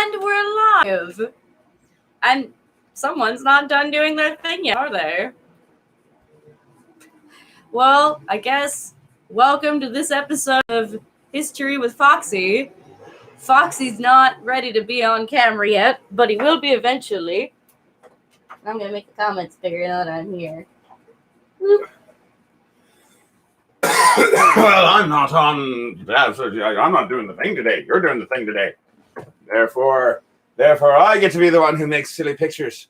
And we're live. And someone's not done doing their thing yet, are they? Well, I guess welcome to this episode of History with Foxy. Foxy's not ready to be on camera yet, but he will be eventually. I'm going to make the comments bigger now that I'm here. Well, I'm not doing the thing today. You're doing the thing today. Therefore, I get to be the one who makes silly pictures.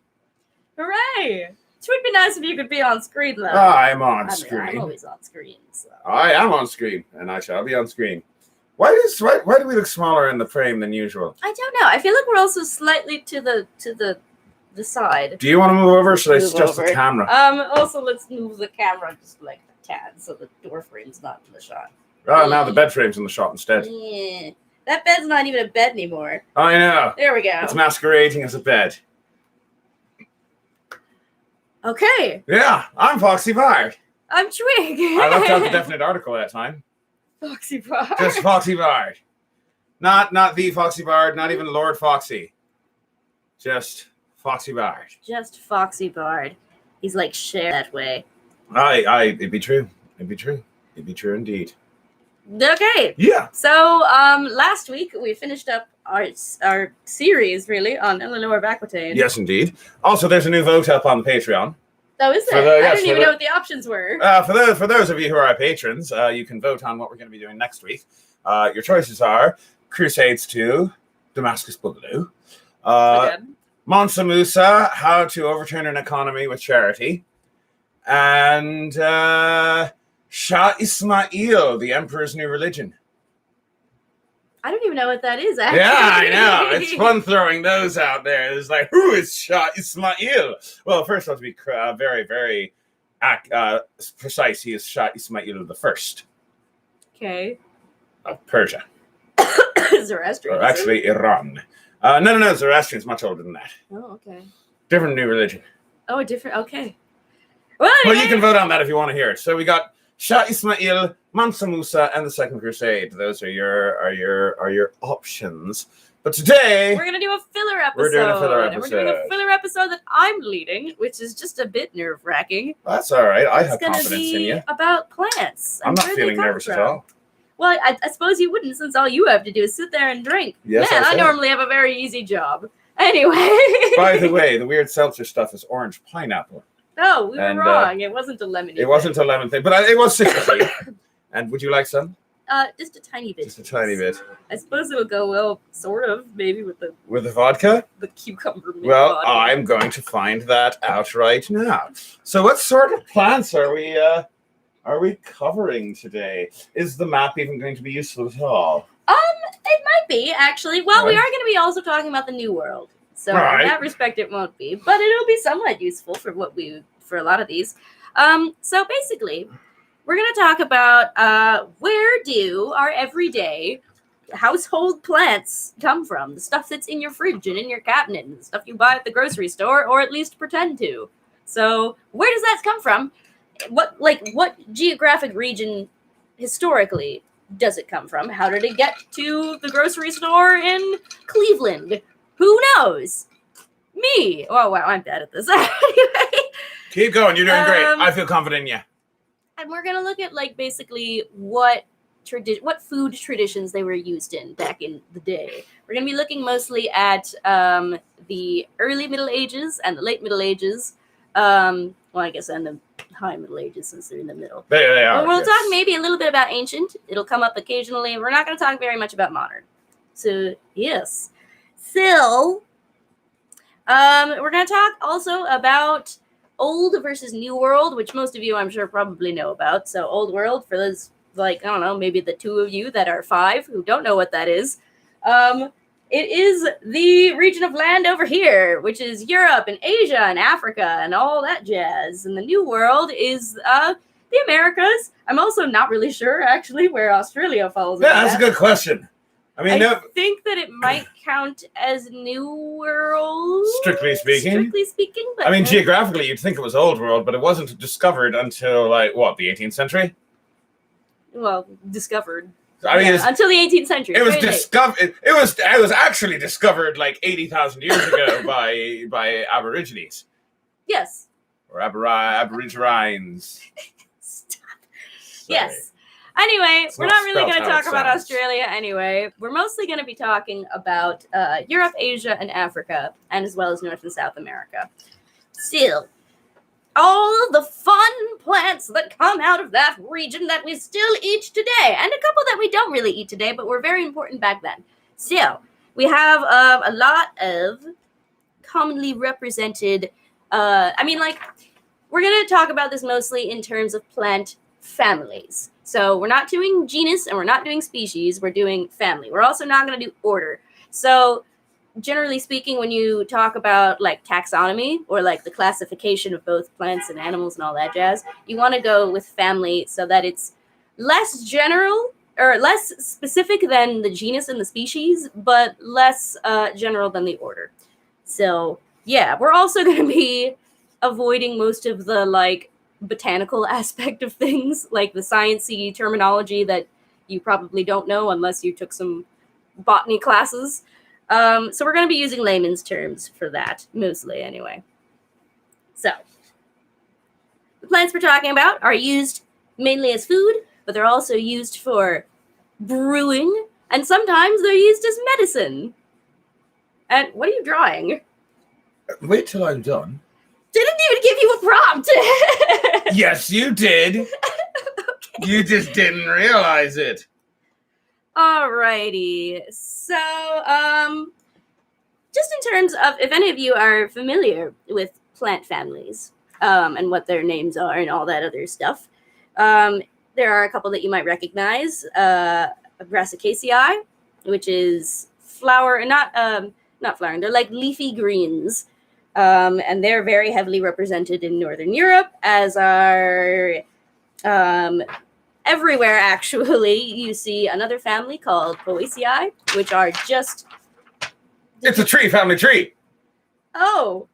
Hooray! It would be nice if you could be on screen, though. I'm on screen. I'm always on screen. So. I am on screen, and I shall be on screen. Why do we look smaller in the frame than usual? I don't know. I feel like we're also slightly to the side. Do you want to move over, or should I adjust the camera? Also, let's move the camera just like a tad, so the door frame's not in the shot. Oh, now the bed frame's in the shot instead. Yeah. That bed's not even a bed anymore. I know. There we go. It's masquerading as a bed. Okay. Yeah, I'm Foxy Bard. I'm Twig. I left out the definite article that time. Foxy Bard. Just Foxy Bard. Not the Foxy Bard, not even Lord Foxy. Just Foxy Bard. Just Foxy Bard. He's like Cher that way. It'd be true. It'd be true. It'd be true indeed. Okay. Yeah. So, last week we finished up our series, really, on Eleanor of Aquitaine. Yes, indeed. Also, there's a new vote up on Patreon. Oh, is there? I didn't even know what the options were. For those of you who are our patrons, you can vote on what we're going to be doing next week. Your choices are Crusades 2, Damascus Boogaloo, Mansa Musa, How to Overturn an Economy with Charity, and Shah Ismail, the Emperor's New Religion. I don't even know what that is, actually. Yeah, I know. It's fun throwing those out there. It's like, who is Shah Ismail? Well, first, I have to be very, very precise. He is Shah Ismail the First. Okay. Of Persia. Zoroastrian. Or actually, Iran. No. Zoroastrian's much older than that. Oh, okay. Different new religion. Oh, a different. Okay. Well, anyway. You can vote on that if you want to hear it. So we got Shah Ismail, Mansa Musa, and the Second Crusade. Those are your options. But today we're gonna do a filler episode. We're doing a filler episode. And we're doing a filler episode that I'm leading, which is just a bit nerve-wracking. That's all right. I have confidence in you. It's gonna be about plants. I'm not feeling nervous at all. Well, I suppose you wouldn't, since all you have to do is sit there and drink. Yes, Man, I normally have a very easy job. Anyway. By the way, the weird seltzer stuff is orange pineapple. Oh, we were wrong. It wasn't a lemon. It wasn't a lemon thing, but it was citrusy. And would you like some? Just a tiny bit. Just a tiny bit. I suppose it would go well, sort of, maybe with the vodka. The cucumber. Well, vodka. I'm going to find that out right now. So, what sort of plants are we covering today? Is the map even going to be useful at all? It might be actually. Well, Right. we are going to be also talking about the New World. So Right. in that respect, it won't be, but it'll be somewhat useful for a lot of these. So basically, we're going to talk about where do our everyday household plants come from? The stuff that's in your fridge and in your cabinet, and the stuff you buy at the grocery store, or at least pretend to. So where does that come from? What geographic region historically does it come from? How did it get to the grocery store in Cleveland? Who knows? Me. Oh, wow, I'm bad at this. Anyway. Keep going. You're doing great. I feel confident in you. And we're going to look at, basically what food traditions they were used in back in the day. We're going to be looking mostly at the early Middle Ages and the late Middle Ages. Well, I guess, and the high Middle Ages, since they're in the middle. They are. But we'll talk maybe a little bit about ancient. It'll come up occasionally. We're not going to talk very much about modern. So, yes. So, we're going to talk also about Old versus New World, which most of you, I'm sure, probably know about. So, Old World, for those, I don't know, maybe the two of you that are 5 who don't know what that is. It is the region of land over here, which is Europe and Asia and Africa and all that jazz. And the New World is the Americas. I'm also not really sure, actually, where Australia falls. Yeah, that's a good question. I think that it might count as New World. Strictly speaking. But geographically, you'd think it was Old World, but it wasn't discovered until, the 18th century? Well, discovered. I mean, until the 18th century. It was discovered. It was actually discovered like 80,000 years ago by Aborigines. Yes. Or Aborigines. Stop. Yes. Anyway, we're not really going to talk about Australia anyway. We're mostly going to be talking about Europe, Asia, and Africa, and as well as North and South America. Still, all the fun plants that come out of that region that we still eat today, and a couple that we don't really eat today, but were very important back then. So, we have a lot of commonly represented, we're going to talk about this mostly in terms of plant families. So we're not doing genus and we're not doing species, we're doing family. We're also not going to do order. So generally speaking, when you talk about like taxonomy or like the classification of both plants and animals and all that jazz, you want to go with family so that it's less general or less specific than the genus and the species, but less general than the order. So yeah, we're also going to be avoiding most of the like botanical aspect of things, like the sciencey terminology that you probably don't know unless you took some botany classes. So we're going to be using layman's terms for that, mostly anyway. So, the plants we're talking about are used mainly as food, but they're also used for brewing, and sometimes they're used as medicine. And what are you drawing? Wait till I'm done. Didn't even give you a prompt. Yes, you did. Okay. You just didn't realize it. Alrighty. So, just in terms of, if any of you are familiar with plant families and what their names are and all that other stuff, there are a couple that you might recognize. Brassicaceae, which is not flowering. They're like leafy greens. And they're very heavily represented in Northern Europe, as are everywhere, actually. You see another family called Fabaceae, which are just... It's a tree, family tree. Oh.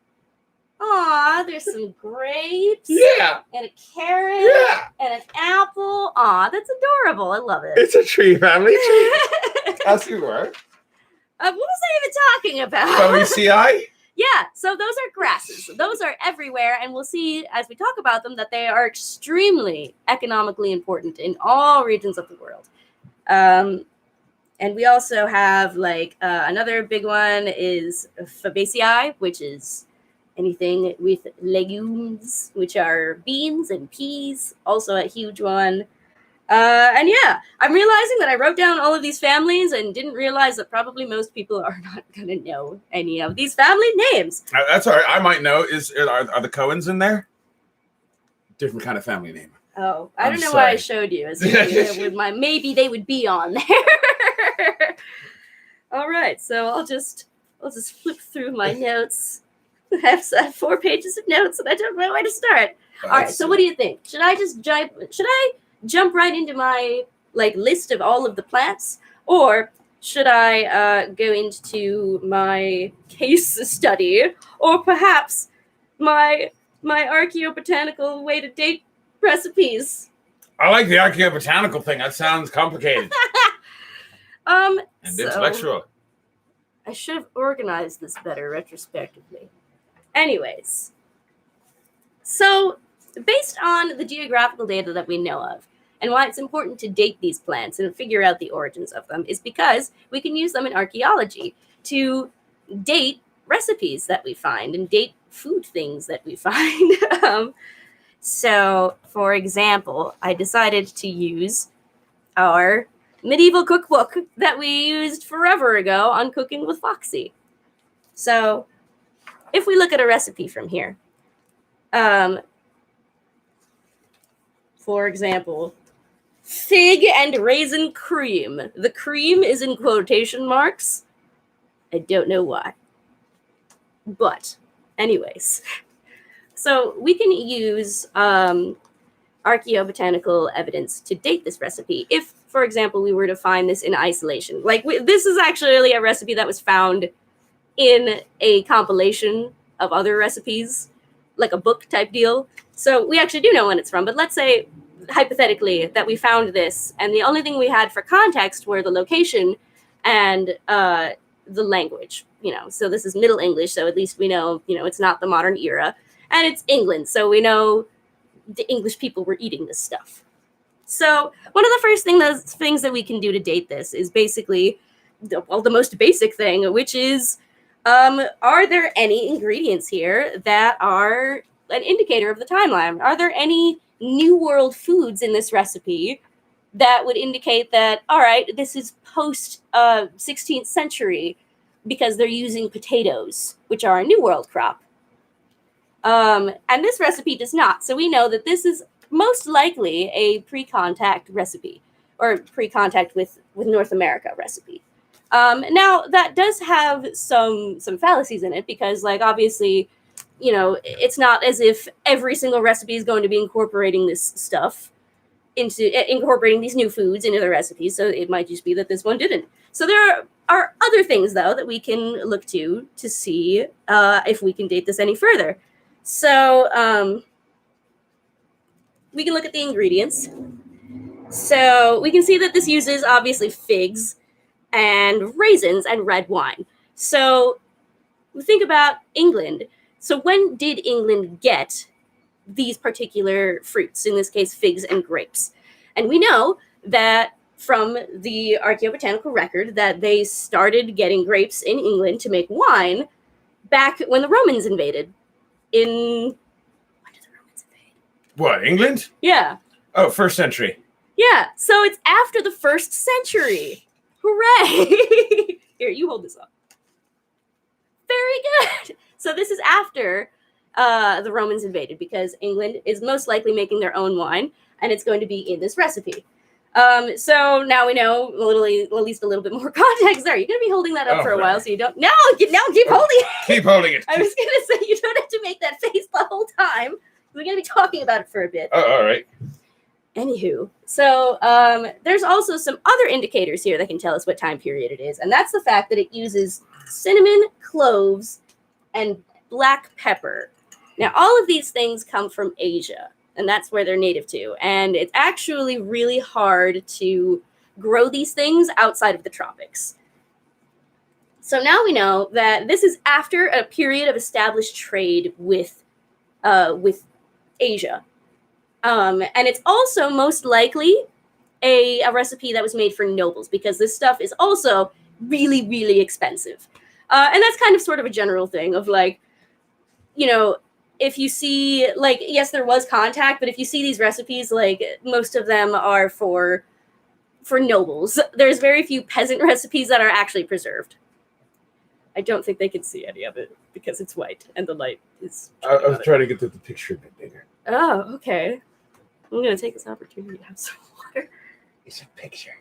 Aw, there's some grapes. Yeah. And a carrot. Yeah. And an apple. Aw, that's adorable. I love it. It's a tree, family tree. As you were. What was I even talking about? Fabaceae? Yeah, so those are grasses. Those are everywhere, and we'll see as we talk about them that they are extremely economically important in all regions of the world. And we also have like another big one is Fabaceae, which is anything with legumes, which are beans and peas, also a huge one. And yeah, I'm realizing that I wrote down all of these families and didn't realize that probably most people are not going to know any of these family names. That's all right. I might know. Are the Cohens in there? Different kind of family name. Oh, I don't know why I showed you. Maybe they would be on there. All right, so I'll just flip through my notes. I have 4 pages of notes, and I don't know where to start. All right, so what do you think? Should I jump right into my like list of all of the plants, or should I go into my case study, or perhaps my archaeobotanical way to date recipes? I like the archaeobotanical thing. That sounds complicated. And intellectual. I should have organized this better retrospectively. Anyways, so based on the geographical data that we know of, and why it's important to date these plants and figure out the origins of them is because we can use them in archaeology to date recipes that we find and date food things that we find. So, for example, I decided to use our medieval cookbook that we used forever ago on cooking with Foxy. So, if we look at a recipe from here, for example, fig and raisin cream. The cream is in quotation marks. I don't know why. But, anyways. So we can use archaeobotanical evidence to date this recipe. If, for example, we were to find this in isolation. Like, this is actually a recipe that was found in a compilation of other recipes, like a book type deal. So we actually do know when it's from. But let's say hypothetically, that we found this, and the only thing we had for context were the location and the language. So this is Middle English, so at least we know, it's not the modern era, and it's England, so we know the English people were eating this stuff. So one of the first things that we can do to date this is basically, the most basic thing, which is, are there any ingredients here that are an indicator of the timeline? Are there any New World foods in this recipe that would indicate that, all right, this is post 16th century because they're using potatoes, which are a New World crop? And this recipe does not. So we know that this is most likely a pre-contact recipe, or pre-contact with North America recipe. Now, that does have some fallacies in it because, like, obviously, it's not as if every single recipe is going to be incorporating this stuff incorporating these new foods into the recipes. So it might just be that this one didn't. So there are other things, though, that we can look to see if we can date this any further. So we can look at the ingredients. So we can see that this uses, obviously, figs and raisins and red wine. So think about England. So when did England get these particular fruits, in this case, figs and grapes? And we know that from the archaeobotanical record that they started getting grapes in England to make wine back when the Romans invaded. When did the Romans invade? What, England? Yeah. Oh, 1st century. Yeah, so it's after the 1st century. Hooray! Here, you hold this up. Very good. So this is after the Romans invaded, because England is most likely making their own wine, and it's going to be in this recipe. So now we know at least a little bit more context there. You're going to be holding that up for a while, so you don't... No, keep holding it. Keep holding it. I was going to say, you don't have to make that face the whole time. We're going to be talking about it for a bit. Oh, all right. Anywho, so there's also some other indicators here that can tell us what time period it is, and that's the fact that it uses cinnamon, cloves, and black pepper. Now, all of these things come from Asia, and that's where they're native to, and it's actually really hard to grow these things outside of the tropics. So now we know that this is after a period of established trade with Asia. And it's also most likely a recipe that was made for nobles, because this stuff is also really, really expensive. And that's kind of sort of a general thing of, like, if you see, like, yes, there was contact, but if you see these recipes, like, most of them are for nobles. There's very few peasant recipes that are actually preserved. I don't think they can see any of it because it's white and the light is... I was trying to get the picture a bit bigger. Oh, okay. I'm going to take this opportunity to have some water. It's a picture.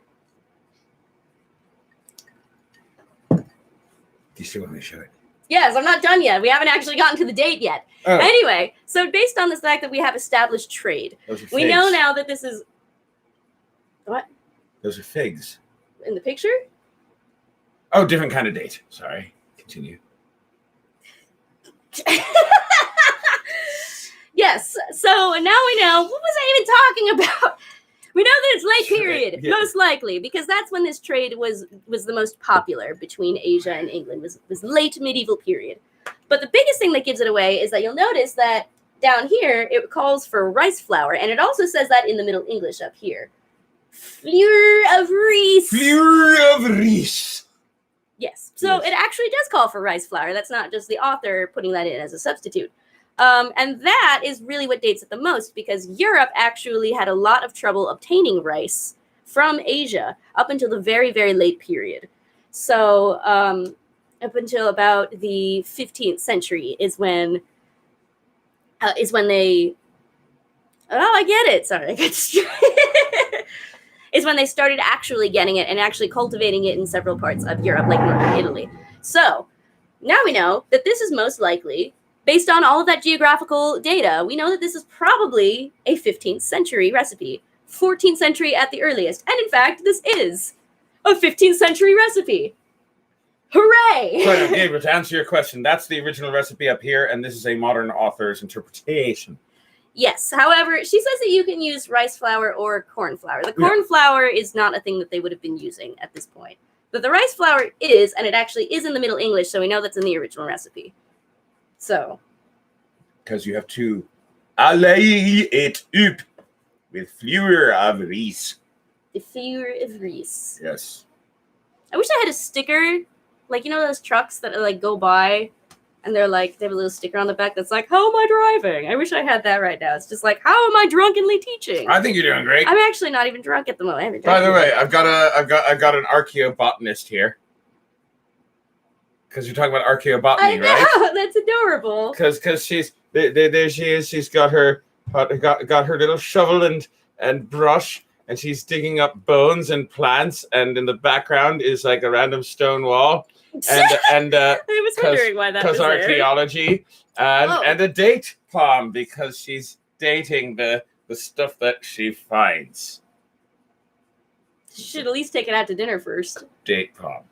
Do you still want me to show it? Yes, I'm not done yet. We haven't actually gotten to the date yet. Oh. Anyway, so based on the fact that we have established trade, we know now that this is... What? Those are figs. In the picture? Oh, different kind of date. Sorry. Continue. Yes, so now we know, what was I even talking about? We know that it's late period, most likely, because that's when this trade was the most popular between Asia and England, was late medieval period. But the biggest thing that gives it away is that you'll notice that down here, it calls for rice flour, and it also says that in the Middle English up here. Fleur of rice. Fleur of rice. Yes, so It actually does call for rice flour. That's not just the author putting that in as a substitute. And that is really what dates it the most, because Europe actually had a lot of trouble obtaining rice from Asia up until the very, very late period. So up until about the 15th century is when they... Oh, I get it. Sorry, I got distracted. Is when they started actually getting it and actually cultivating it in several parts of Europe, like northern Italy. So now we know that this is most likely... Based on all of that geographical data, we know that this is probably a 15th century recipe, 14th century at the earliest. And in fact, this is a 15th century recipe. Hooray! So, Gabriel, to answer your question, that's the original recipe up here, and this is a modern author's interpretation. Yes. However, she says that you can use rice flour or corn flour. The corn flour is not a thing that they would have been using at this point. But the rice flour is, and it actually is in the Middle English, so we know that's in the original recipe. So. Because you have to allay it up with flour of rice. The flour of rice. Yes. I wish I had a sticker, like, you know those trucks that like go by, and they have a little sticker on the back that's like, "How am I driving?" I wish I had that right now. It's just like, "How am I drunkenly teaching?" I think you're doing great. I'm actually not even drunk at the moment. By the way, I've got an archaeobotanist here. Because you're talking about archaeobotany, I know, right? That's adorable. Because she's there she is. She's got her little shovel and brush, and she's digging up bones and plants, and in the background is like a random stone wall. And I was wondering why that was because archaeology and a date palm because she's dating the stuff that she finds. She should at least take it out to dinner first. Date palm.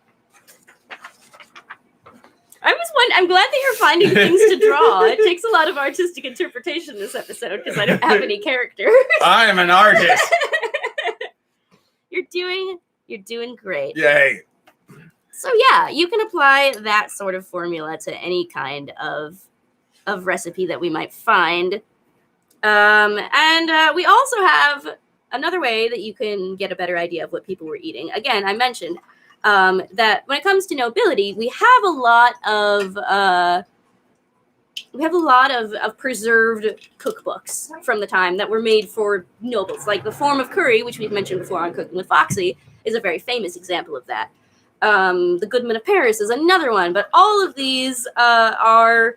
I'm glad that you're finding things to draw. It takes a lot of artistic interpretation this episode because I don't have any characters. I am an artist. You're doing great. Yay. So yeah, you can apply that sort of formula to any kind of recipe that we might find. And we also have another way that you can get a better idea of what people were eating. Again, I mentioned that when it comes to nobility, we have a lot of preserved cookbooks from the time that were made for nobles. Like the form of curry, which we've mentioned before on Cooking with Foxy, is a very famous example of that. The Goodman of Paris is another one, but all of these are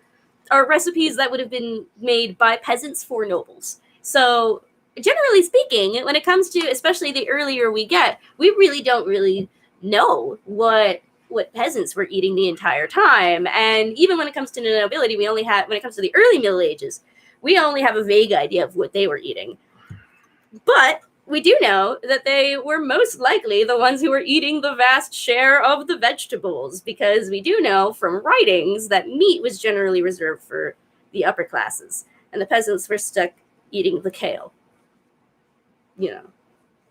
recipes that would have been made by peasants for nobles. So generally speaking, when it comes to especially the earlier we get, we really don't know what peasants were eating the entire time. And even when it comes to the nobility, when it comes to the early Middle Ages, we only have a vague idea of what they were eating. But we do know that they were most likely the ones who were eating the vast share of the vegetables, because we do know from writings that meat was generally reserved for the upper classes, and the peasants were stuck eating the kale. You know.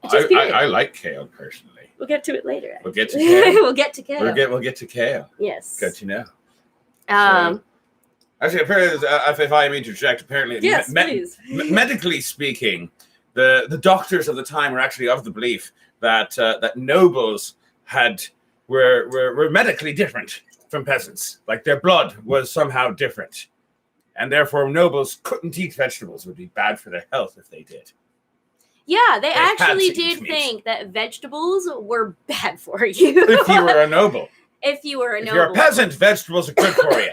I like kale personally. We'll get to it later. We'll get to kale. We'll get to kale. We'll get to kale. Yes. Good to know. Actually, apparently, if I may interject, apparently, yes, please. Medically speaking, the doctors of the time were actually of the belief that that nobles were medically different from peasants. Like their blood was somehow different, and therefore nobles couldn't eat vegetables. It would be bad for their health if they did. Yeah, they actually did think that vegetables were bad for you. If you were a noble. If you're a peasant, vegetables are good for you.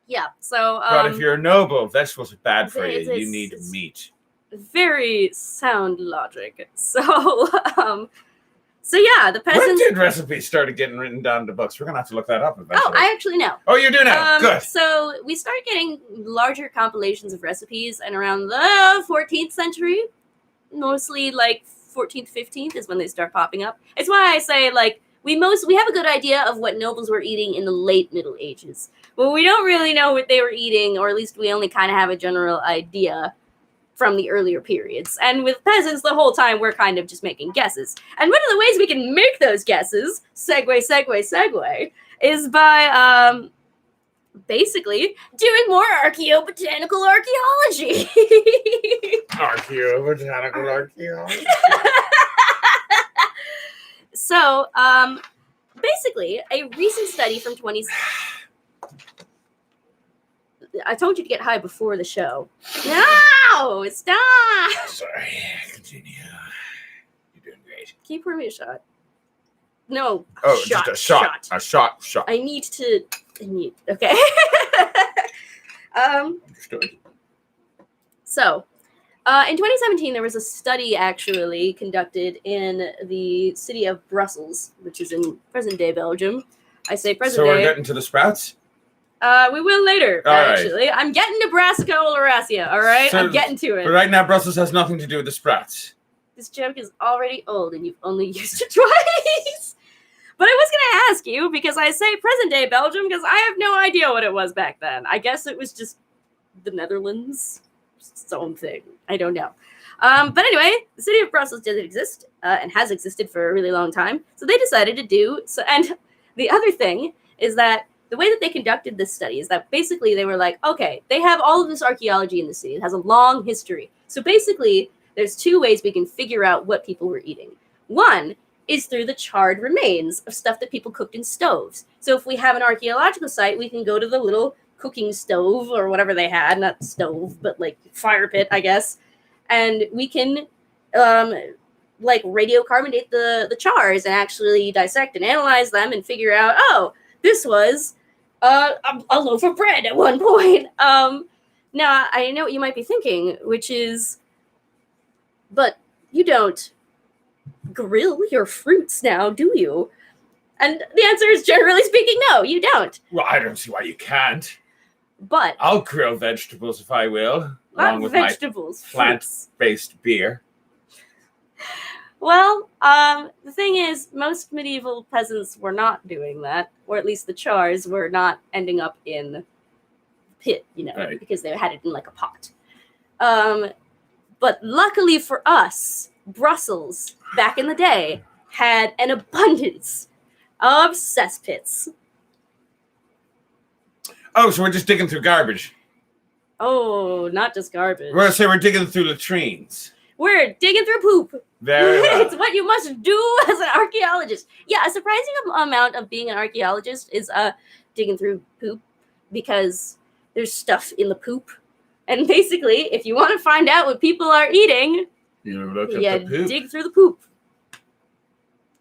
Yeah, so... but if you're a noble, vegetables are bad for you. You need meat. Very sound logic. So, so yeah, the peasants... When did recipes started getting written down into books? We're going to have to look that up eventually. Oh, I actually know. Oh, you do know? Good. So we started getting larger compilations of recipes, and around the 14th century... mostly like 14th, 15th is when they start popping up. It's why I say like we have a good idea of what nobles were eating in the late Middle Ages. But we don't really know what they were eating, or at least we only kind of have a general idea from the earlier periods. And with peasants, the whole time we're kind of just making guesses. And one of the ways we can make those guesses, segue, is by basically doing more archaeobotanical archaeology. Archaeobotanical archaeology. So, basically, a recent study from I told you to get high before the show. No! Stop! Sorry. Continue. You're doing great. Can you pour me a shot? No. Oh, just a shot. A shot. Okay. Understood. So, in 2017, there was a study actually conducted in the city of Brussels, which is in present-day Belgium. I say present-day. So we're getting to the sprouts? We will later, all actually. Right. I'm getting to Brassicaceae, all right? So, I'm getting to it. But right now, Brussels has nothing to do with the sprouts. This joke is already old, and you've only used it twice. But I was going to ask you, because I say present-day Belgium, because I have no idea what it was back then. I guess it was just the Netherlands. its own thing. I don't know. But anyway, the city of Brussels didn't exist and has existed for a really long time. So they decided to do so. And the other thing is that the way that they conducted this study is that basically they were like, okay, they have all of this archaeology in the city. It has a long history. So basically, there's two ways we can figure out what people were eating. One is through the charred remains of stuff that people cooked in stoves. So if we have an archaeological site, we can go to the little cooking stove or whatever they had, not stove, but like fire pit, I guess. And we can like radiocarbonate the chars and actually dissect and analyze them and figure out, oh, this was a loaf of bread at one point. Now, I know what you might be thinking, which is, but you don't grill your fruits now, do you? And the answer is, generally speaking, no, you don't. Well, I don't see why you can't. But I'll grill vegetables if I will, not along with vegetables, my fruits. plant-based beer. Well, the thing is, most medieval peasants were not doing that, or at least the chars were not ending up in the pit, Right. because they had it in like a pot. But luckily for us, Brussels, back in the day, had an abundance of cesspits. Oh, so we're just digging through garbage. Oh, not just garbage. We're going to say we're digging through latrines. We're digging through poop. Very well. It's what you must do as an archaeologist. Yeah, a surprising amount of being an archaeologist is digging through poop, because there's stuff in the poop. And basically, if you want to find out what people are eating, You look at the poop. dig through the poop.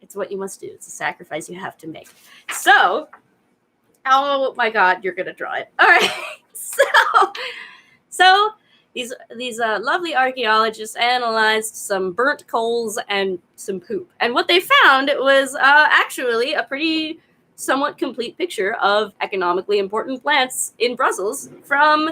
It's what you must do. It's a sacrifice you have to make. So, oh my God, you're gonna draw it. All right. So these lovely archaeologists analyzed some burnt coals and some poop, and what they found was actually a pretty somewhat complete picture of economically important plants in Brussels from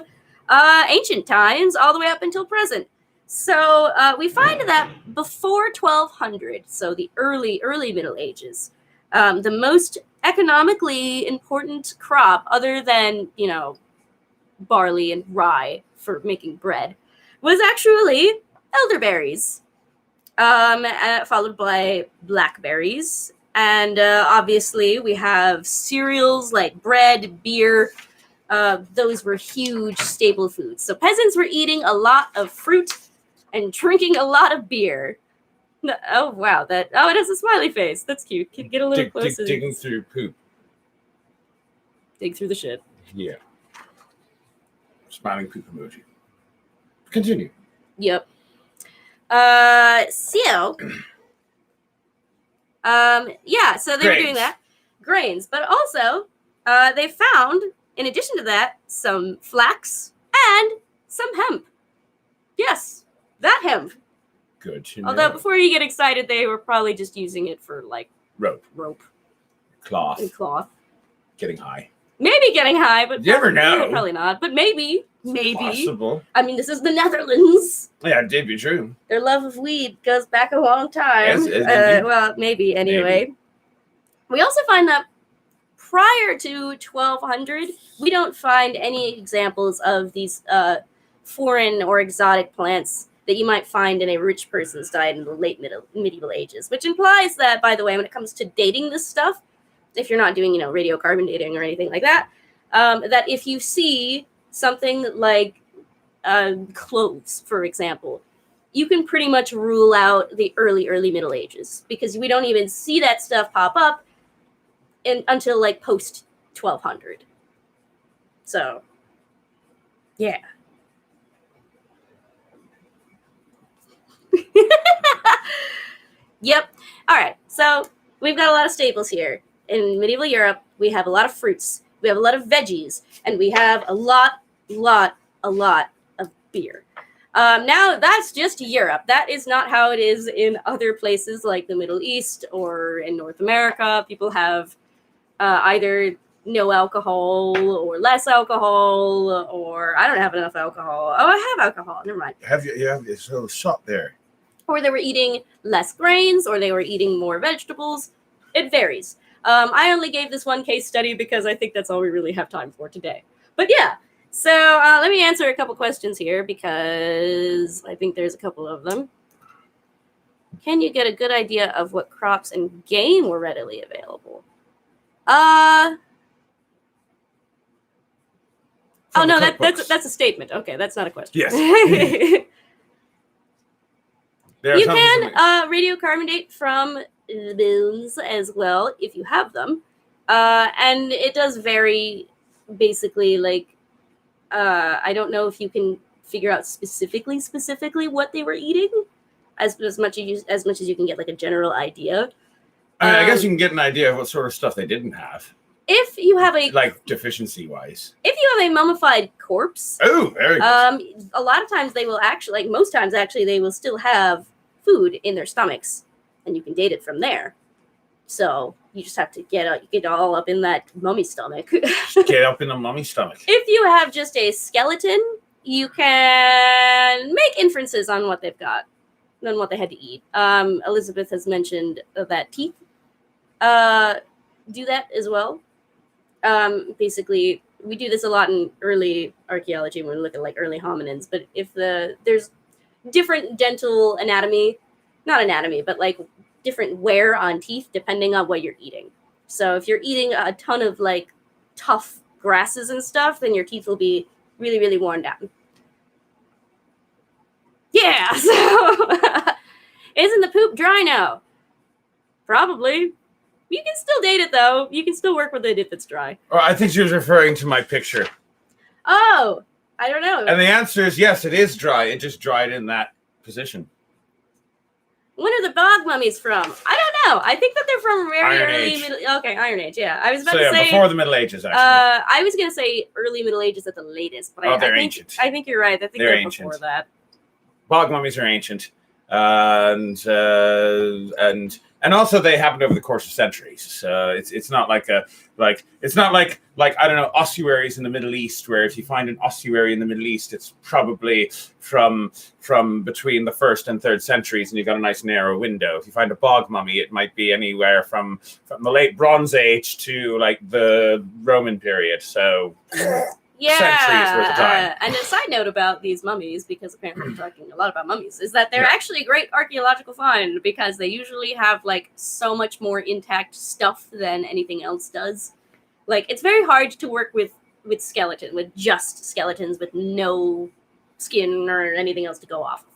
ancient times all the way up until present. So we find that before 1200, so the early Middle Ages, the most economically important crop, other than, barley and rye for making bread, was actually elderberries, followed by blackberries. And obviously we have cereals like bread, beer. Those were huge staple foods. So peasants were eating a lot of fruit and drinking a lot of beer. Oh, wow. It has a smiley face. That's cute. Can you get a little closer? Digging through poop. Dig through the shit. Yeah. Smiling poop emoji. Continue. Yep. So they were doing that. Grains. But also, they found, in addition to that, some flax and some hemp. Yes, that hemp. Good to know. Although before you get excited, they were probably just using it for like rope, and cloth. Getting high. Maybe getting high, but you never know. Probably not. But maybe. Possible. I mean, this is the Netherlands. Yeah, it did be true. Their love of weed goes back a long time. Yes, well, maybe anyway. Maybe. We also find that prior to 1200, we don't find any examples of these foreign or exotic plants that you might find in a rich person's diet in the late medieval ages, which implies that, by the way, when it comes to dating this stuff, if you're not doing, radiocarbon dating or anything like that, that if you see something like cloves, for example, you can pretty much rule out the early Middle Ages, because we don't even see that stuff pop up until like post 1200. So, yeah. Yep. All right. So we've got a lot of staples here. In medieval Europe, we have a lot of fruits, we have a lot of veggies, and we have a lot of beer. Now, that's just Europe. That is not how it is in other places like the Middle East or in North America. People have either no alcohol or less alcohol, or I don't have enough alcohol. Oh, I have alcohol. Never mind. You have this little shot there. Or they were eating less grains, or they were eating more vegetables. It varies. I only gave this one case study because I think that's all we really have time for today. But yeah, So let me answer a couple questions here because I think there's a couple of them. Can you get a good idea of what crops and game were readily available? Oh no, that's a statement. Okay, that's not a question. Yes. You can radiocarbonate from the bones as well if you have them, and it does vary. Basically, like I don't know if you can figure out specifically what they were eating, as much as you can get like a general idea. I mean, I guess you can get an idea of what sort of stuff they didn't have. If you have a deficiency wise, if you have a mummified corpse, very good. A lot of times they will actually, like most times actually, they will still have food in their stomachs, and you can date it from there. So you just have to get all up in that mummy stomach. Get up in the mummy stomach. If you have just a skeleton, you can make inferences on what they've got, on what they had to eat. Elizabeth has mentioned that teeth do that as well. Basically, we do this a lot in early archaeology when we look at like early hominins. But if there's different dental anatomy, not anatomy, but like different wear on teeth depending on what you're eating. So if you're eating a ton of like tough grasses and stuff, then your teeth will be really, really worn down. Yeah. So isn't the poop dry now? Probably. You can still date it, though. You can still work with it if it's dry. Oh, I think she was referring to my picture. Oh, I don't know. And the answer is yes, it is dry. It just dried in that position. When are the Bog Mummies from? I don't know. I think that they're from very Iron early Age. Okay, Iron Age, yeah. I was about to say... before the Middle Ages, actually. I was going to say early Middle Ages at the latest. But they're ancient. I think you're right. I think they're ancient. Before that. Bog Mummies are ancient. And also they happened over the course of centuries. It's not like it's not like I don't know, ossuaries in the Middle East, where if you find an ossuary in the Middle East, it's probably from between the 1st and 3rd centuries, and you've got a nice narrow window. If you find a bog mummy, it might be anywhere from the late Bronze Age to like the Roman period. So centuries worth of time. And a side note about these mummies, because apparently we're talking a lot about mummies, is that they're actually a great archaeological find because they usually have like so much more intact stuff than anything else does. Like it's very hard to work with just skeletons with no skin or anything else to go off of,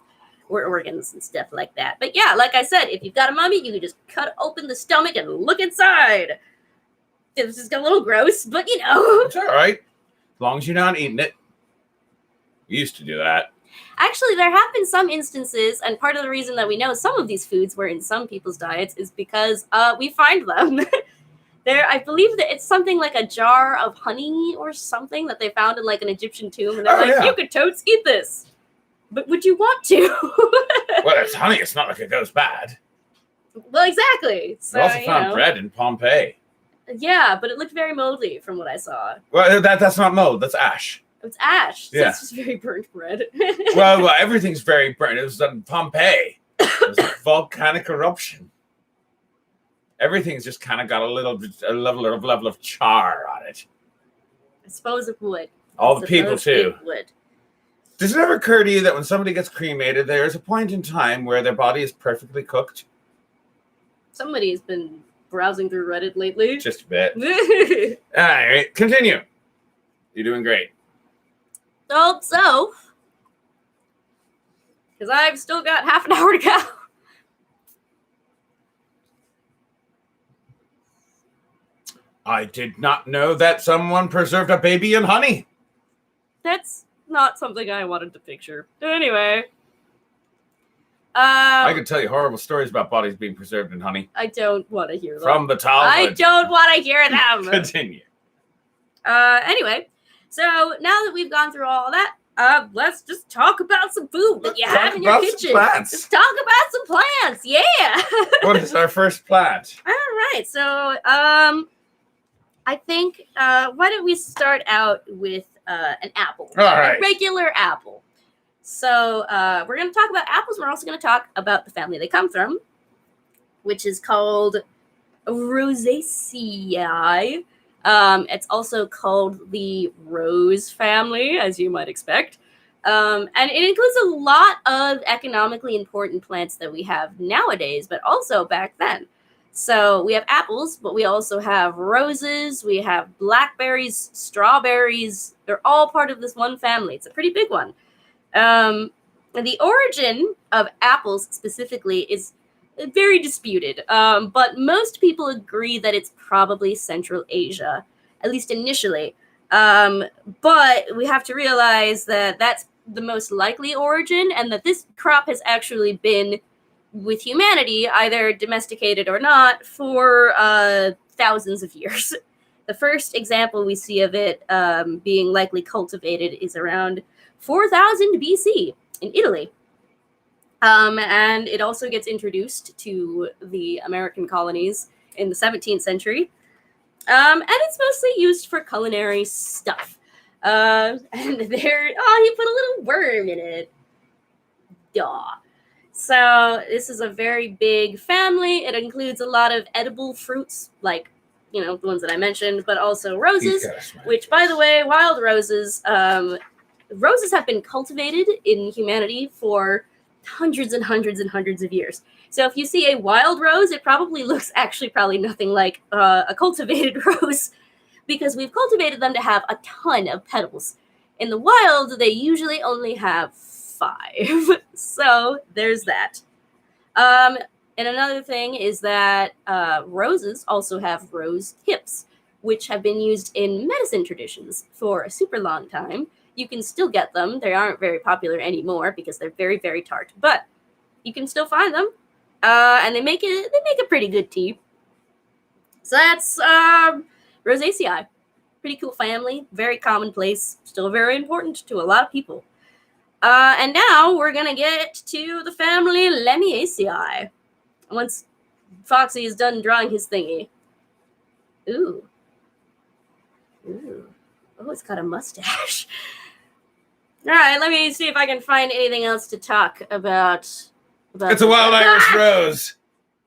or organs and stuff like that. But yeah, like I said, if you've got a mummy, you can just cut open the stomach and look inside. This is a little gross, but you know. It's all right. As long as you're not eating it. We used to do that. Actually, there have been some instances, and part of the reason that we know some of these foods were in some people's diets is because we find them. I believe that it's something like a jar of honey or something that they found in like an Egyptian tomb, and they're you could totes eat this. But would you want to? Well, it's honey. It's not like it goes bad. Well, exactly. So, we also found bread in Pompeii. Yeah, but it looked very moldy from what I saw. Well, that's not mold. That's ash. It's ash. So yeah. It's just very burnt bread. well, everything's very burnt. It was in Pompeii. It was a volcanic eruption. Everything's just kind of got a level of char on it. I suppose it would. All the people, too. It would. Does it ever occur to you that when somebody gets cremated, there's a point in time where their body is perfectly cooked? Somebody's been browsing through Reddit lately. Just a bit. All right, continue. You're doing great. Hope so. Because I've still got half an hour to go. I did not know that someone preserved a baby in honey. That's not something I wanted to picture. Anyway. I could tell you horrible stories about bodies being preserved in honey. I don't want to hear them. From the Talmud. I don't want to hear them. Continue. Anyway, so now that we've gone through all that, let's just talk about some food that you have in your kitchen. Plants. Let's talk about some plants. Yeah. What is our first plant? All right. So, I think, why don't we start out with an apple? All right. A regular apple. So we're going to talk about apples. We're also going to talk about the family they come from, which is called Rosaceae. It's also called the Rose family, as you might expect. And it includes a lot of economically important plants that we have nowadays, but also back then. So we have apples, but we also have roses, we have blackberries, strawberries. They're all part of this one family. It's a pretty big one. And the origin of apples specifically is very disputed, but most people agree that it's probably Central Asia, at least initially. But we have to realize that that's the most likely origin, and that this crop has actually been with humanity, either domesticated or not, for thousands of years. The first example we see of it being likely cultivated is around 4000 BC in Italy. And it also gets introduced to the American colonies in the 17th century. And it's mostly used for culinary stuff. And there, he put a little worm in it. Duh. So this is a very big family. It includes a lot of edible fruits, like, the ones that I mentioned, but also roses, which, by the way, wild roses, roses have been cultivated in humanity for hundreds and hundreds and hundreds of years. So if you see a wild rose, it probably looks probably nothing like a cultivated rose, because we've cultivated them to have a ton of petals. In the wild, they usually only have 5. So there's that. And another thing is that roses also have rose hips, which have been used in medicine traditions for a super long time. You can still get them. They aren't very popular anymore because they're very, very tart, but you can still find them. And they make a pretty good tea. So that's Rosaceae. Pretty cool family, very commonplace, still very important to a lot of people. And now we're going to get to the family Lamiaceae. Once Foxy is done drawing his thingy. Ooh. Oh, it's got a mustache. All right, let me see if I can find anything else to talk about. It's a wild Irish rose.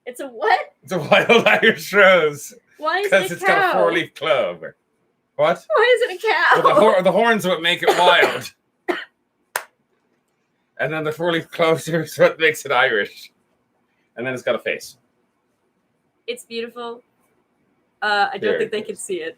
It's a what? It's a wild Irish rose. Why is it a cow? Because it's got a 4-leaf clover. What? Why is it a cow? Well, the horns are what make it wild. And then the 4-leaf clover is what makes it Irish. And then it's got a face. It's beautiful. I don't think they can see it.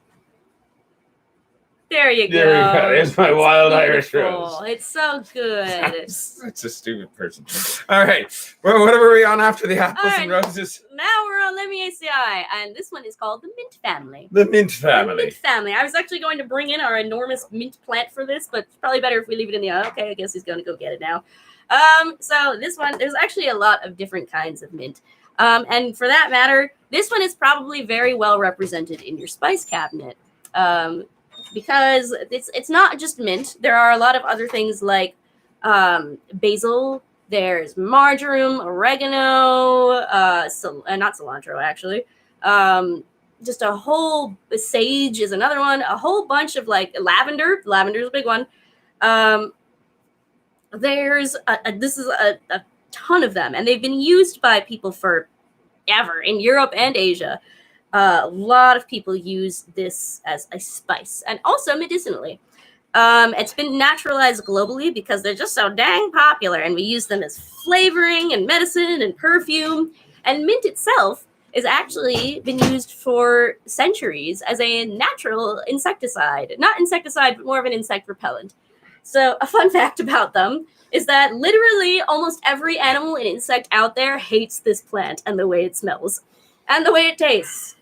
There you go. There we go. There's my wild Irish rose. It's so good. Such a stupid person. All right. Well, what were we on after the apples and roses? Now we're on Lamiaceae, and this one is called the mint family. The mint family. The mint family. I was actually going to bring in our enormous mint plant for this, but it's probably better if we leave it in the... Okay, I guess he's going to go get it now. So this one, there's actually a lot of different kinds of mint. And for that matter, this one is probably very well represented in your spice cabinet. Because it's not just mint. There are a lot of other things like basil. There's marjoram, oregano, not cilantro actually. Just a whole sage is another one. A whole bunch of like lavender. Lavender's a big one. There's this is a ton of them, and they've been used by people forever in Europe and Asia. A lot of people use this as a spice and also medicinally. It's been naturalized globally because they're just so dang popular, and we use them as flavoring and medicine and perfume. And mint itself has actually been used for centuries as a natural insecticide. Not insecticide, but more of an insect repellent. So a fun fact about them is that literally almost every animal and insect out there hates this plant and the way it smells and the way it tastes.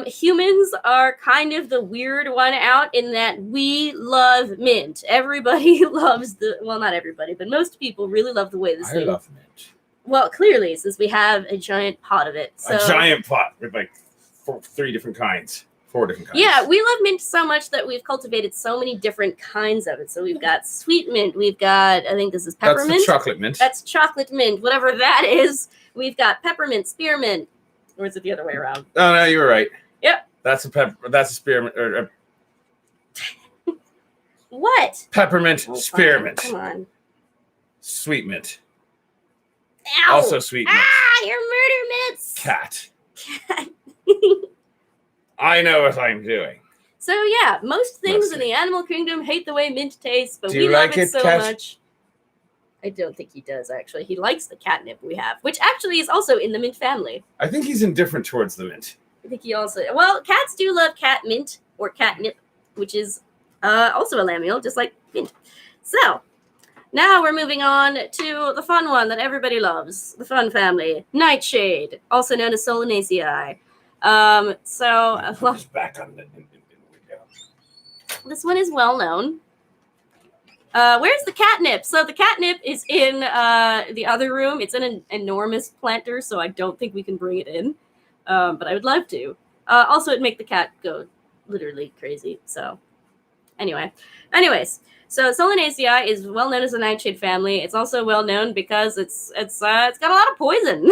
Humans are kind of the weird one out in that we love mint. Everybody loves well, not everybody, but most people really love the way this thing. I love mint. Well, clearly, since we have a giant pot of it. So. A giant pot with like 4 different kinds. Yeah, we love mint so much that we've cultivated so many different kinds of it. So we've got sweet mint. We've got, I think this is peppermint. That's the chocolate mint. That's chocolate mint, whatever that is. We've got peppermint, spearmint. Or is it the other way around? Oh, no, you were right. Yep. That's a spearmint. What? Peppermint, spearmint. Come on. Sweet mint. Ow! Also sweet mint. Ah, your murder mitts! Cat. I know what I'm doing. So yeah, most things in Mostly. the animal kingdom hate the way mint tastes, but Do we you love like it it, so Cat? much. I don't think he does, actually. He likes the catnip we have, which actually is also in the mint family. I think he's indifferent towards the mint. I think he also... Well, cats do love cat mint, or catnip, which is also a lamule, just like mint. So, now we're moving on to the fun one that everybody loves. The fun family. Nightshade, also known as Solanaceae. Just back on the window. This one is well known. Where's the catnip? So the catnip is in the other room. It's in an enormous planter, so I don't think we can bring it in. But I would love to. Also, it'd make the cat go literally crazy. So, anyways, so Solanaceae is well known as a nightshade family. It's also well known because it's got a lot of poison.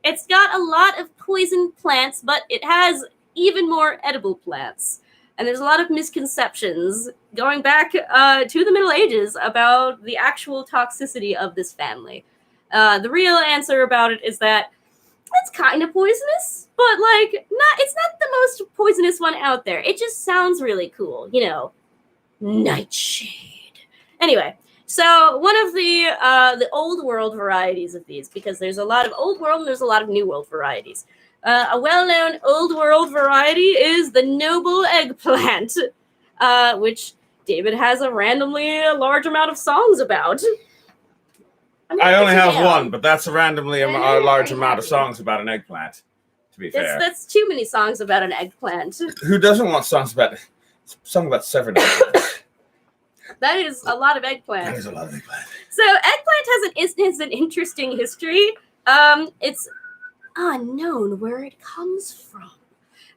It's got a lot of poison plants, but it has even more edible plants. And there's a lot of misconceptions going back to the Middle Ages about the actual toxicity of this family. The real answer about it is that it's kind of poisonous, but it's not the most poisonous one out there. It just sounds really cool, Nightshade. Anyway, so one of the old world varieties of these, because there's a lot of old world and there's a lot of new world varieties. A well-known old world variety is the Noble Eggplant, which David has a randomly large amount of songs about. I only have one, but that's a randomly a large amount of songs about an eggplant, to be fair. That's too many songs about an eggplant. Who doesn't want songs about seven eggplants? That is a lot of eggplant. That is a lot of eggplant. So eggplant has an interesting history. It's unknown where it comes from.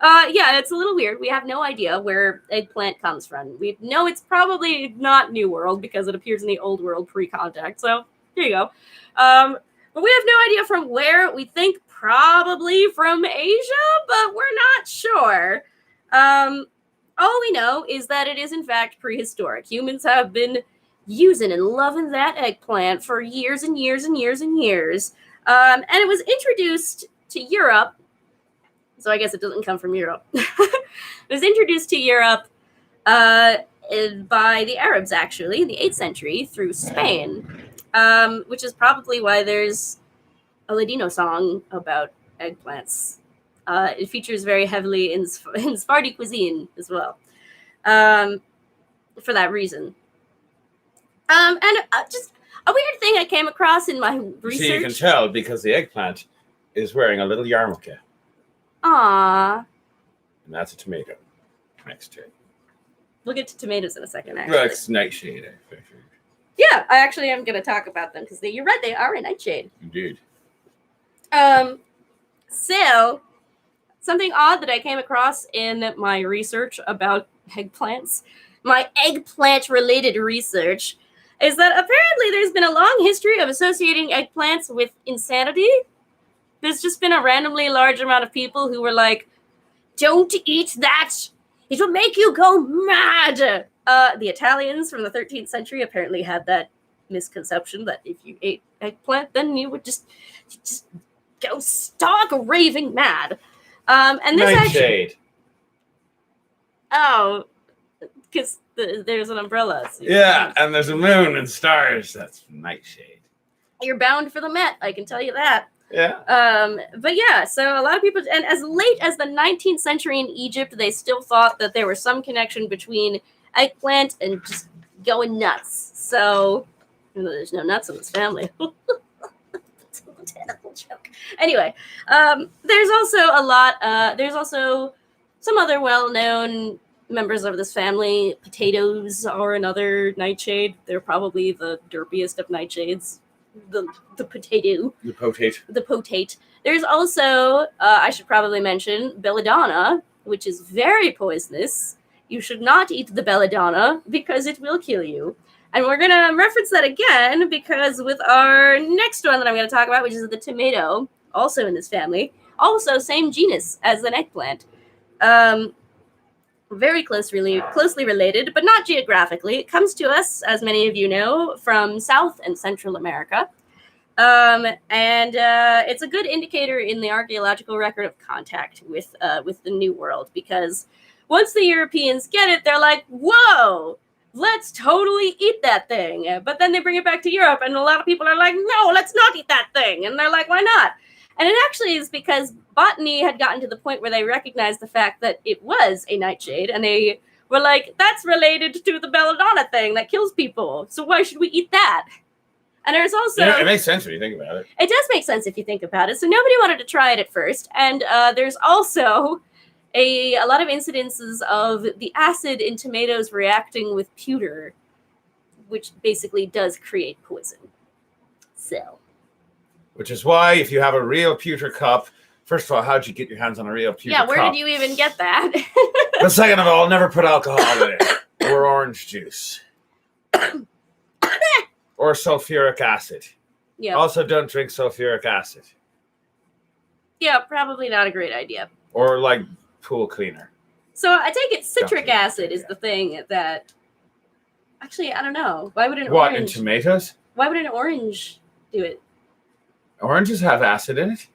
Yeah, it's a little weird. We have no idea where eggplant comes from. We know it's probably not New World because it appears in the Old World pre-contact. So here you go. But we have no idea from where. We think probably from Asia, but we're not sure. All we know is that it is in fact prehistoric. Humans have been using and loving that eggplant for years and years and years and years. And it was introduced to Europe. So I guess it doesn't come from Europe. It was introduced to Europe by the Arabs, actually, in the 8th century through Spain, which is probably why there's a Ladino song about eggplants. It features very heavily in Sephardi cuisine as well, for that reason. And just a weird thing I came across in my research. See, you can tell because the eggplant is wearing a little yarmulke. Aww. And that's a tomato next to it. We'll get to tomatoes in a second, actually. Well, it's nightshade. Yeah, I actually am going to talk about them because you're right, they are a nightshade. Indeed. So, something odd that I came across in my research about eggplants, my eggplant-related research, is that apparently there's been a long history of associating eggplants with insanity. There's just been a randomly large amount of people who were like, don't eat that! It will make you go mad! The Italians from the 13th century apparently had that misconception that if you ate eggplant, then you would just go stark raving mad. And this nightshade. Because there's an umbrella. So yeah, and there's a moon and stars. That's nightshade. You're bound for the Met, I can tell you that. Yeah. But yeah, so a lot of people, and as late as the 19th century in Egypt, they still thought that there was some connection between eggplant and just going nuts. So, even though there's no nuts in this family. That's a terrible joke. Anyway, there's also some other well-known members of this family. Potatoes are another nightshade. They're probably the derpiest of nightshades. The potato. The potate. The potate. There's also, I should probably mention, belladonna, which is very poisonous. You should not eat the belladonna because it will kill you. And we're going to reference that again because with our next one that I'm going to talk about, which is the tomato, also in this family, also same genus as an eggplant. Very closely related, but not geographically. It comes to us, as many of you know, from South and Central America. And it's a good indicator in the archaeological record of contact with the New World, because once the Europeans get it, they're like, whoa, let's totally eat that thing. But then they bring it back to Europe, and a lot of people are like, no, let's not eat that thing. And they're like, why not? And it actually is because botany had gotten to the point where they recognized the fact that it was a nightshade, and they were like, that's related to the belladonna thing that kills people, so why should we eat that? And there's also... Yeah, it makes sense when you think about it. It does make sense if you think about it. So nobody wanted to try it at first. And there's also a lot of incidences of the acid in tomatoes reacting with pewter, which basically does create poison. So. Which is why if you have a real pewter cup, first of all, how'd you get your hands on a real pewter cup? Yeah, where did you even get that? But second of all, never put alcohol in it. Or orange juice. Or sulfuric acid. Yeah. Also, don't drink sulfuric acid. Yeah, probably not a great idea. Or like pool cleaner. So I take it citric acid is the thing that... Actually, I don't know. Why would an orange... What, in orange... tomatoes? Why would an orange do it? Oranges have acid in it?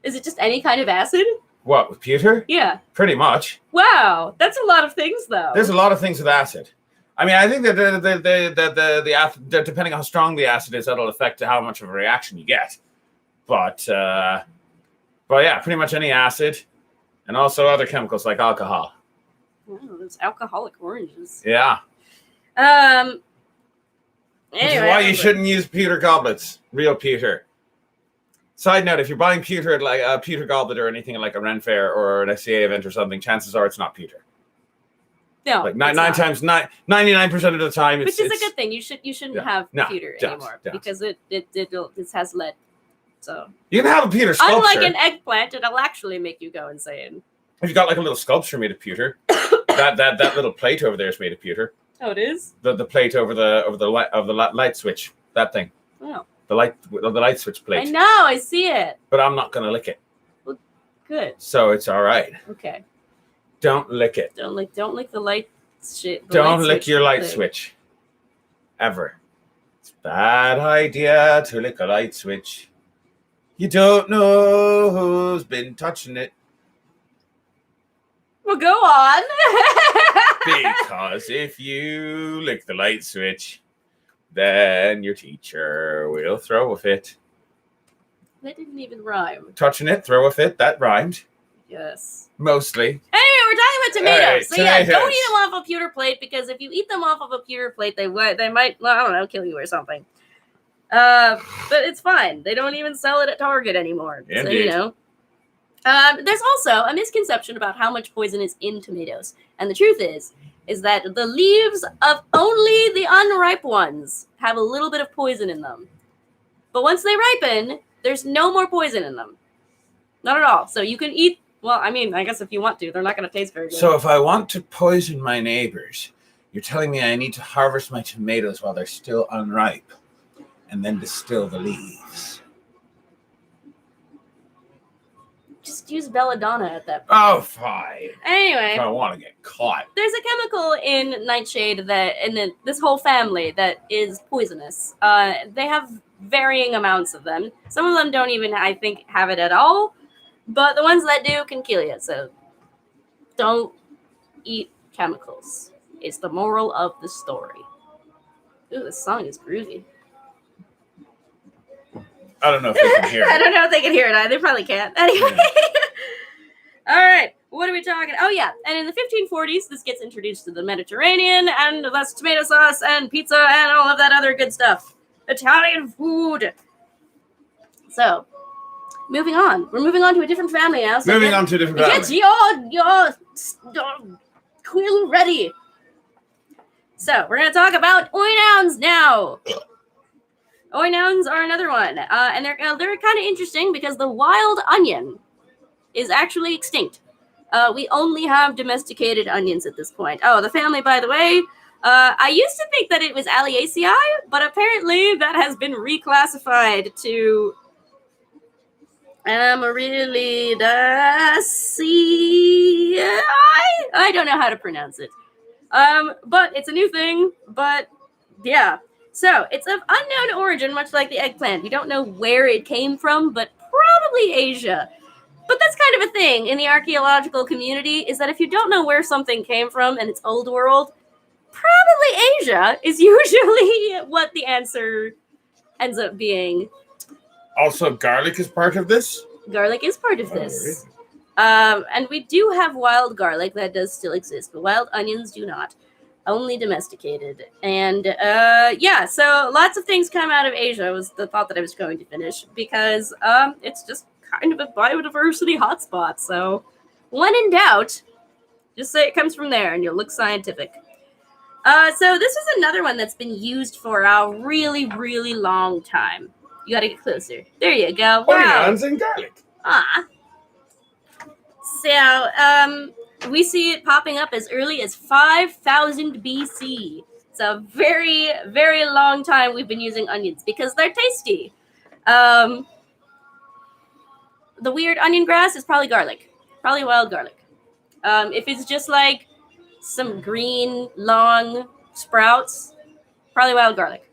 Is it just any kind of acid? What, with pewter? Yeah. Pretty much. Wow, that's a lot of things, though. There's a lot of things with acid. I mean, I think that the acid, depending on how strong the acid is, that'll affect how much of a reaction you get. But yeah, pretty much any acid, and also other chemicals like alcohol. Oh, those alcoholic oranges. Yeah. Anyway, Which is why you shouldn't use pewter goblets, real pewter. Side note: if you're buying pewter at like a pewter goblet or anything like a Ren Fair or an SCA event or something, chances are it's not pewter. No, like 99% of the time, which is a good thing. You shouldn't have pewter anymore because it has lead. So you can have a pewter sculpture. Unlike an eggplant, it'll actually make you go insane. If you got like a little sculpture made of pewter, that little plate over there is made of pewter. Oh, it is. The plate over the light switch. That thing. Oh. The light switch plate. I know. I see it. But I'm not gonna lick it. Well, good. So it's all right. Okay. Don't lick it. Don't lick the light shit. Don't lick your light switch. Ever. It's a bad idea to lick a light switch. You don't know who's been touching it. Well, go on. Because if you lick the light switch, then your teacher will throw a fit. That didn't even rhyme. Touching it, throw a fit, that rhymed. Yes. Mostly. Anyway, we're talking about tomatoes. Right, so tomatoes. Yeah, don't eat them off a pewter plate, because if you eat them off of a pewter plate, they might, well, I don't know, kill you or something. But it's fine. They don't even sell it at Target anymore. Indeed. So, you know. There's also a misconception about how much poison is in tomatoes. And the truth is that the leaves of only the unripe ones have a little bit of poison in them. But once they ripen, there's no more poison in them. Not at all. So you can eat, well, I mean, I guess if you want to, they're not going to taste very good. So if I want to poison my neighbors, you're telling me I need to harvest my tomatoes while they're still unripe and then distill the leaves. Just use belladonna at that point. Oh, fine. Anyway. I don't want to get caught. There's a chemical in nightshade this whole family that is poisonous. They have varying amounts of them. Some of them don't even, I think, have it at all. But the ones that do can kill you. So don't eat chemicals. It's the moral of the story. Ooh, this song is groovy. I don't know if they can hear it. I don't know if they can hear it. They probably can't. Anyway. All right. What are we talking? Oh, yeah. And in the 1540s, this gets introduced to the Mediterranean, and that's tomato sauce and pizza and all of that other good stuff. Italian food. So, moving on. We're moving on to a different family now. So moving on to a different family. Get your quill ready. So, we're going to talk about oinouns now. Oinouns are another one, and they're kind of interesting because the wild onion is actually extinct. We only have domesticated onions at this point. Oh, the family, by the way, I used to think that it was Fabaceae, but apparently that has been reclassified to Amaryllidaceae. I don't know how to pronounce it. But it's a new thing. But yeah. So it's of unknown origin, much like the eggplant. We don't know where it came from, but probably Asia. But that's kind of a thing in the archaeological community, is that if you don't know where something came from and it's old world, probably Asia is usually what the answer ends up being. Also, garlic is part of this? Garlic is part of this. Really? And we do have wild garlic that does still exist, but wild onions do not. Only domesticated. And yeah, so lots of things come out of Asia was the thought that I was going to finish, because it's just kind of a biodiversity hotspot. So when in doubt, just say it comes from there and you'll look scientific. So this is another one that's been used for a really, really long time. You gotta get closer. There you go. Wow. Onions and garlic. Ah. So, we see it popping up as early as 5000 BC. So very, very long time we've been using onions because they're tasty. The weird onion grass is probably garlic. Probably wild garlic. If it's just like some green, long sprouts, probably wild garlic.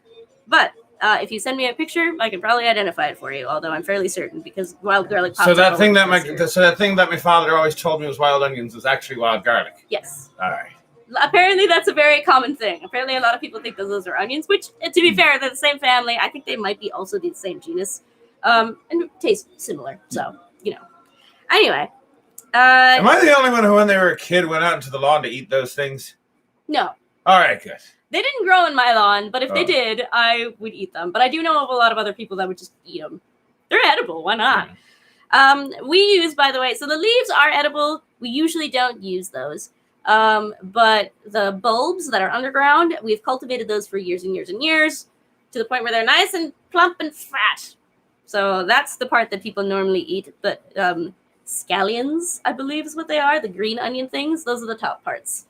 But if you send me a picture, I can probably identify it for you. Although I'm fairly certain because wild garlic. Pops So that up thing all that over this that thing that my father always told me was wild onions was actually wild garlic. Yes. All right. Apparently, that's a very common thing. Apparently, a lot of people think that those are onions. Which, to be fair, they're the same family. I think they might be also the same genus, and taste similar. So Anyway. Am I the only one who, when they were a kid, went out into the lawn to eat those things? No. All right, good. They didn't grow in my lawn, but if they did, I would eat them. But I do know of a lot of other people that would just eat them. They're edible. Why not? Yeah. We use, by the way, so the leaves are edible. We usually don't use those. But the bulbs that are underground, we've cultivated those for years and years and years to the point where they're nice and plump and fat. So that's the part that people normally eat. But scallions, I believe is what they are, the green onion things. Those are the top parts.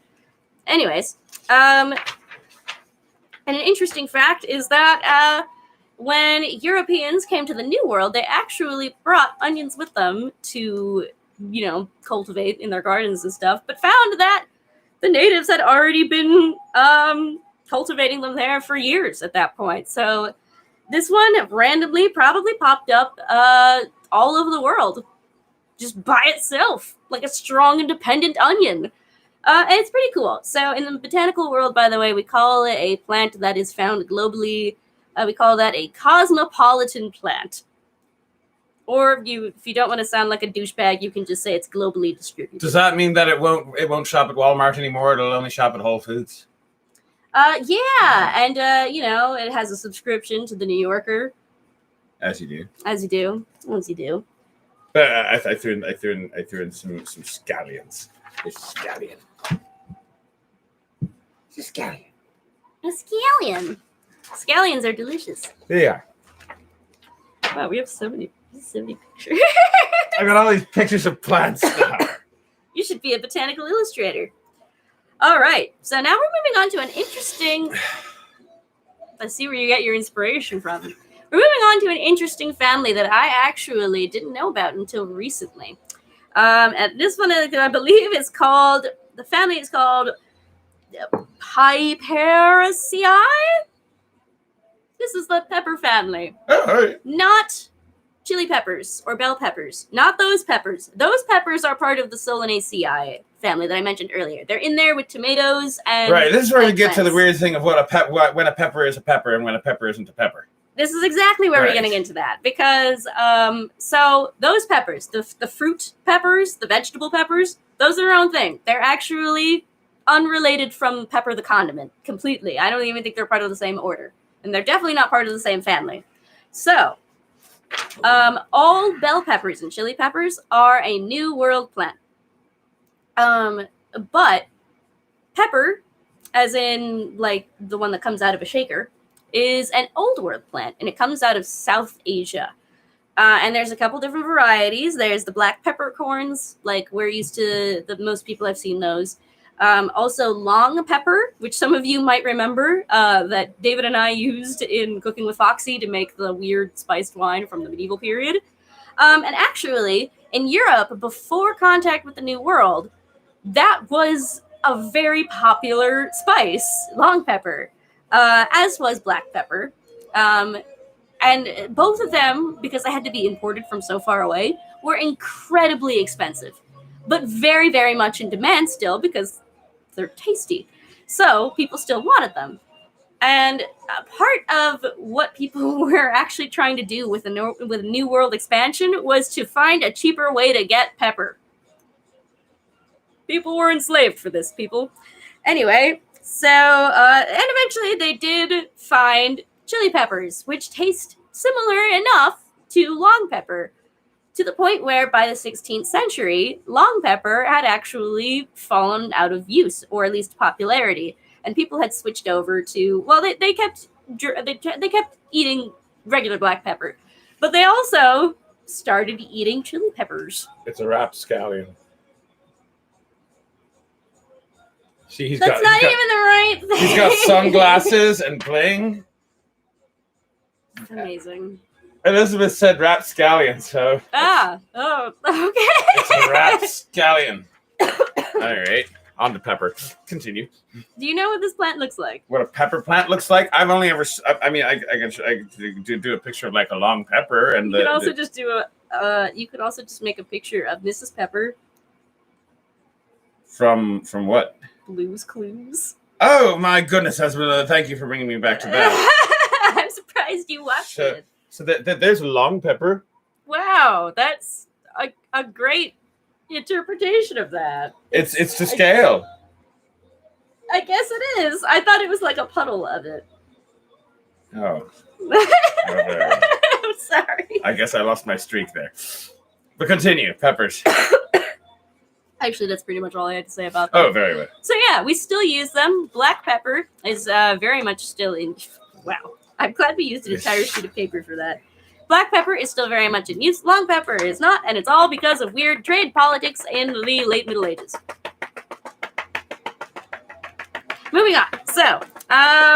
Anyways, and an interesting fact is that when Europeans came to the New World, they actually brought onions with them to, cultivate in their gardens and stuff, but found that the natives had already been cultivating them there for years at that point. So this one randomly probably popped up all over the world, just by itself, like a strong, independent onion. And it's pretty cool. So in the botanical world, by the way, we call it a plant that is found globally. We call that a cosmopolitan plant. Or if you don't want to sound like a douchebag, you can just say it's globally distributed. Does that mean that it won't shop at Walmart anymore? It'll only shop at Whole Foods? Yeah, and it has a subscription to the New Yorker. As you do. As you do. Once you do. But I threw in some scallions. It's scallion. It's a scallion. A scallion. Scallions are delicious. They are. Wow, we have so many pictures. I got all these pictures of plants now. You should be a botanical illustrator. All right, so now we're moving on to an interesting... Let's see where you get your inspiration from. We're moving on to an interesting family that I actually didn't know about until recently. And this one, I believe, the family is called Fabaceae. This is the pepper family. Oh, right. Not chili peppers or bell peppers. Not those peppers. Those peppers are part of the Solanaceae family that I mentioned earlier. They're in there with tomatoes and... Right, this is where we get to the weird thing of when a pepper is a pepper and when a pepper isn't a pepper. This is exactly where we're getting into that. Because, so those peppers, the fruit peppers, the vegetable peppers, those are their own thing. They're actually unrelated from pepper the condiment completely. I don't even think they're part of the same order. And they're definitely not part of the same family. So, all bell peppers and chili peppers are a New World plant. But pepper, as in like the one that comes out of a shaker, is an Old World plant, and it comes out of South Asia. And there's a couple different varieties. There's the black peppercorns, like most people have seen those. Also long pepper, which some of you might remember, that David and I used in Cooking with Foxy to make the weird spiced wine from the medieval period. And actually, in Europe, before contact with the New World, that was a very popular spice, long pepper. as was black pepper. And both of them, because they had to be imported from so far away, were incredibly expensive, but very, very much in demand still because they're tasty. So people still wanted them. And part of what people were actually trying to do with with New World expansion was to find a cheaper way to get pepper. People were enslaved for this, people. Anyway, so, and eventually they did find chili peppers, which taste similar enough to long pepper, to the point where by the 16th century, long pepper had actually fallen out of use, or at least popularity, and people had switched over to, well, they kept eating regular black pepper, but they also started eating chili peppers. It's a rapscallion. See, That's not even the right thing. He's got sunglasses and bling. That's amazing. Elizabeth said rapscallion, so. Oh, okay. It's a rapscallion. All right, on to pepper. Continue. Do you know what this plant looks like? What a pepper plant looks like? I've only ever. I mean, I can do a picture of like a long pepper, and you could also just do a. You could also just make a picture of Mrs. Pepper. From what? Blue's Clues. Oh my goodness! Thank you for bringing me back to that. I'm surprised you watched it. So there's a long pepper. Wow, that's a great interpretation of that. It's to scale. I guess it is. I thought it was like a puddle of it. Oh. I'm sorry. I guess I lost my streak there. But continue, peppers. Actually, that's pretty much all I had to say about them. Oh, very well. So yeah, we still use them. Black pepper is very much still in. Wow, I'm glad we used an entire sheet of paper for that. Black pepper is still very much in use. Long pepper is not, and it's all because of weird trade politics in the late Middle Ages. Moving on. So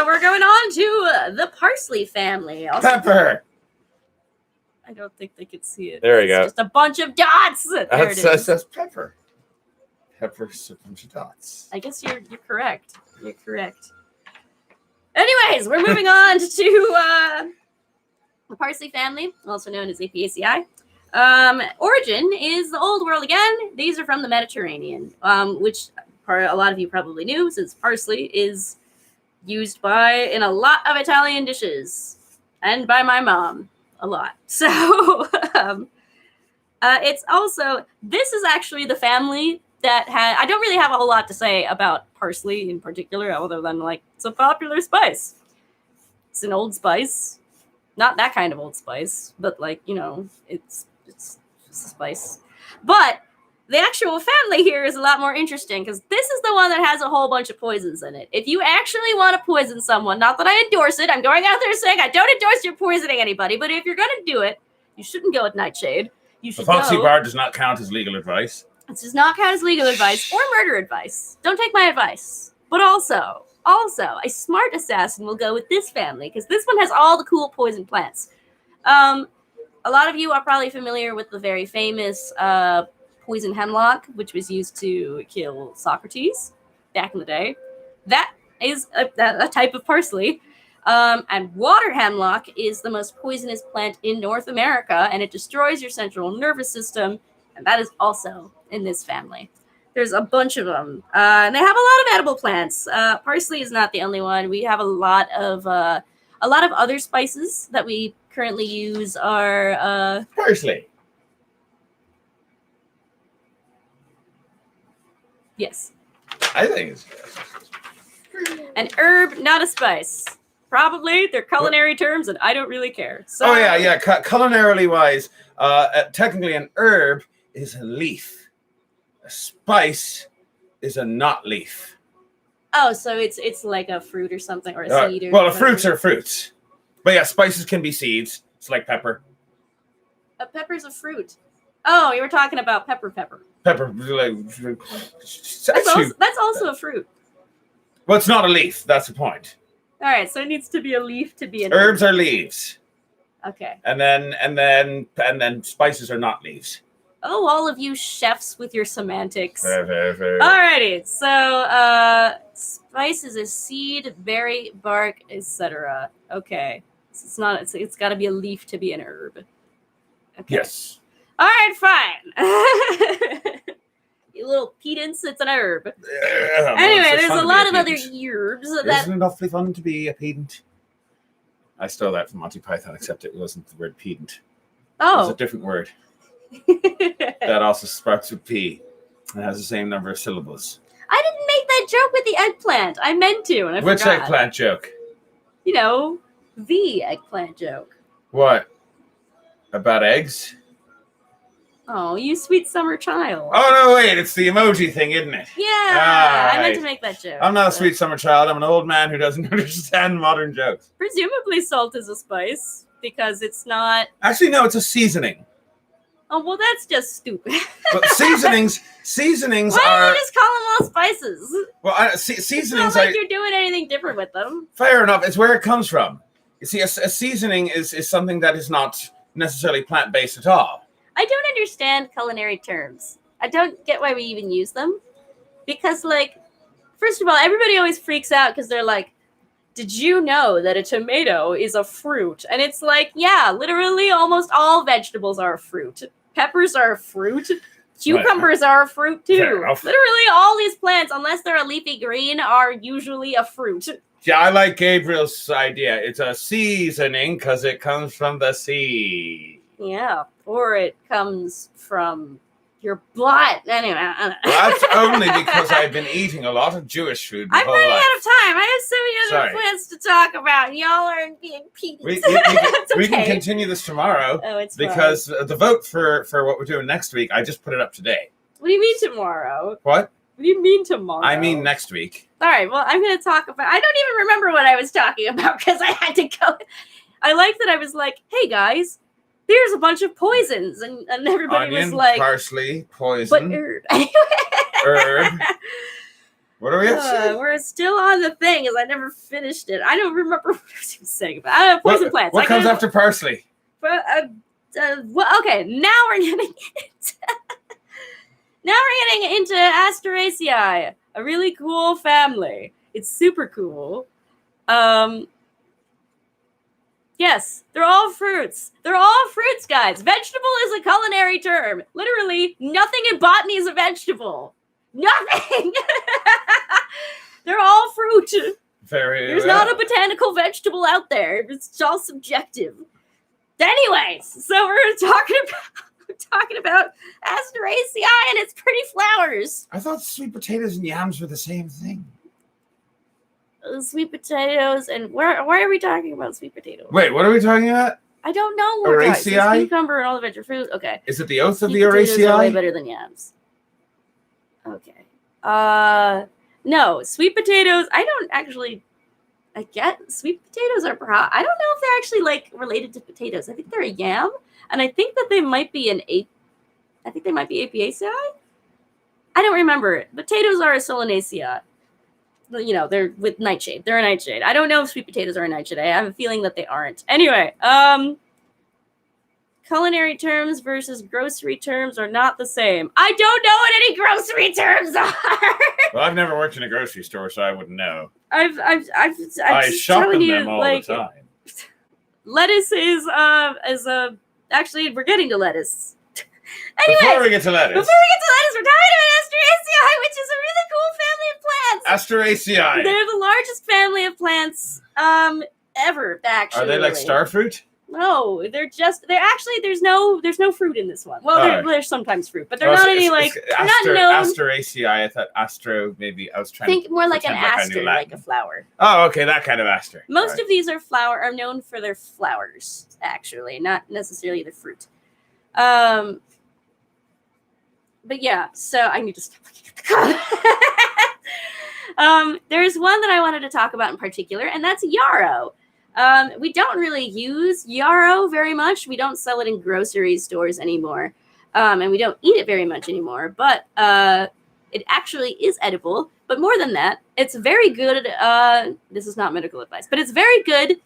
we're going on to the Parsley Family. Pepper. I don't think they could see it. There we go. It's just a bunch of dots. There it is. That's pepper. Pepper's a bunch of dots. I guess you're correct. You're correct. Anyways, we're moving on to the Parsley family, also known as Fabaceae. Origin is the Old World again. These are from the Mediterranean, which a lot of you probably knew, since parsley is used in a lot of Italian dishes, and by my mom a lot. So it's also, this is actually the family that I don't really have a whole lot to say about parsley in particular, other than like it's a popular spice. It's an old spice, not that kind of old spice, but like, you know, it's a spice. But the actual family here is a lot more interesting because this is the one that has a whole bunch of poisons in it. If you actually want to poison someone, not that I endorse it, I'm going out there saying I don't endorse you poisoning anybody, but if you're going to do it, you shouldn't go with nightshade. You should the Foxy bar does not count as legal advice. It does not count as legal advice or murder advice. Don't take my advice. But also, a smart assassin will go with this family because this one has all the cool poison plants. A lot of you are probably familiar with the very famous poison hemlock, which was used to kill Socrates back in the day. That is a type of parsley. And water hemlock is the most poisonous plant in North America, and it destroys your central nervous system, and that is also in this family. There's a bunch of them, and they have a lot of edible plants. Parsley is not the only one. We have a lot of other spices that we currently use are Parsley. Yes. I think it's an herb, not a spice. Probably they're culinary terms, and I don't really care. So, oh yeah. Culinarily wise, technically an herb is a leaf. A spice is a not leaf. Oh, so it's like a fruit or something, or a seed. Or well, whatever. Fruits are fruits, but yeah, spices can be seeds. It's like pepper. A pepper's a fruit. Oh, you were talking about pepper. Pepper, like, that's also a fruit. Well, it's not a leaf. That's the point. All right, so it needs to be a leaf to be an herbs herb. are leaves. Okay. And then spices are not leaves. Oh, all of you chefs with your semantics. Very. Alrighty, so spice is a seed, berry, bark, etc. Okay. It's not. It's got to be a leaf to be an herb. Okay. Yes. All right, fine. You little pedants, it's an herb. Anyway, there's a lot of other herbs that. Isn't it awfully fun to be a pedant? I stole that from Monty Python, except it wasn't the word pedant. It was a different word. That also starts with P and has the same number of syllables. I didn't make that joke with the eggplant. I meant to, and I Which forgot. eggplant joke? You know, the eggplant joke. What? About eggs? Oh, you sweet summer child. Oh, no, wait. It's the emoji thing, isn't it? Yeah, I meant to make that joke. I'm not a sweet summer child. I'm an old man who doesn't understand modern jokes. Presumably salt is a spice, because it's not... Actually, no, it's a seasoning. Oh, well, that's just stupid. But seasonings Why are... don't you just call them all spices? Well, It's seasonings not like you're doing anything different with them. Fair enough. It's where it comes from. You see, a seasoning is something that is not necessarily plant-based at all. I don't understand culinary terms. I don't get why we even use them. Because, like, first of all, everybody always freaks out because they're like, did you know that a tomato is a fruit? And it's like, yeah, literally almost all vegetables are a fruit. Peppers are a fruit. Cucumbers are a fruit, too. Literally all these plants, unless they're a leafy green, are usually a fruit. Yeah, I like Gabriel's idea. It's a seasoning because it comes from the sea. Yeah, or it comes from your blood. Anyway, That's only because I've been eating a lot of Jewish food my I'm whole running life. out of time. I have so many other plans to talk about, and y'all aren't being pedants. We can continue this tomorrow. Oh, it's because the vote for what we're doing next week, I just put it up today. What do you mean tomorrow? What? What do you mean tomorrow? I mean next week. All right, well, I'm going to talk about... I don't even remember what I was talking about because I had to go... I like that I was like, hey, guys, there's a bunch of poisons, and everybody Onion, was like... parsley, poison, but herb. herb. What are we up to? We're still on the thing, as I never finished it. I don't remember what I was saying about poison plants. What comes after parsley? Well, okay, now we're getting into Asteraceae, a really cool family. It's super cool. Yes, they're all fruits. They're all fruits, guys. Vegetable is a culinary term. Literally, nothing in botany is a vegetable. Nothing. They're all fruit. There's not a botanical vegetable out there. It's all subjective. Anyways, so we're talking about Asteraceae and its pretty flowers. I thought sweet potatoes and yams were the same thing. Sweet potatoes, and where are we talking about sweet potatoes? Wait, what are we talking about? I don't know. Araceae? Cucumber and all the vegetable fruit. Okay. Is it the oath of Sweet the potatoes are way Araceae? better than yams. Okay. No, sweet potatoes. I get sweet potatoes are I don't know if they're actually like related to potatoes. I think they're a yam, and I think that they might be Apiaceae. I don't remember. Potatoes are a Solanaceae. You know, they're with nightshade. They're a nightshade. I don't know if sweet potatoes are a nightshade. I have a feeling that they aren't. Anyway, culinary terms versus grocery terms are not the same. I don't know what any grocery terms are. Well, I've never worked in a grocery store, so I wouldn't know. I shop in them all the time. Lettuce is actually we're getting to lettuce. Anyway, Before we get to lettuce, we're talking about Asteraceae, which is a really cool family of plants. Asteraceae. They're the largest family of plants ever, actually. Are they like starfruit? No, there's no fruit in this one. Well, there's sometimes fruit, but they're not any like they're not known. Asteraceae. I thought astro. Maybe I was trying. Think more like an pretend like I aster, knew like Latin. a flower. Oh, okay, that kind of aster. Most of these are known for their flowers, actually, not necessarily the fruit. But yeah, so I need to stop looking at the comment. There's one that I wanted to talk about in particular, and that's yarrow. We don't really use yarrow very much. We don't sell it in grocery stores anymore, and we don't eat it very much anymore. But it actually is edible. But more than that, it's very good. This is not medical advice, but it's very good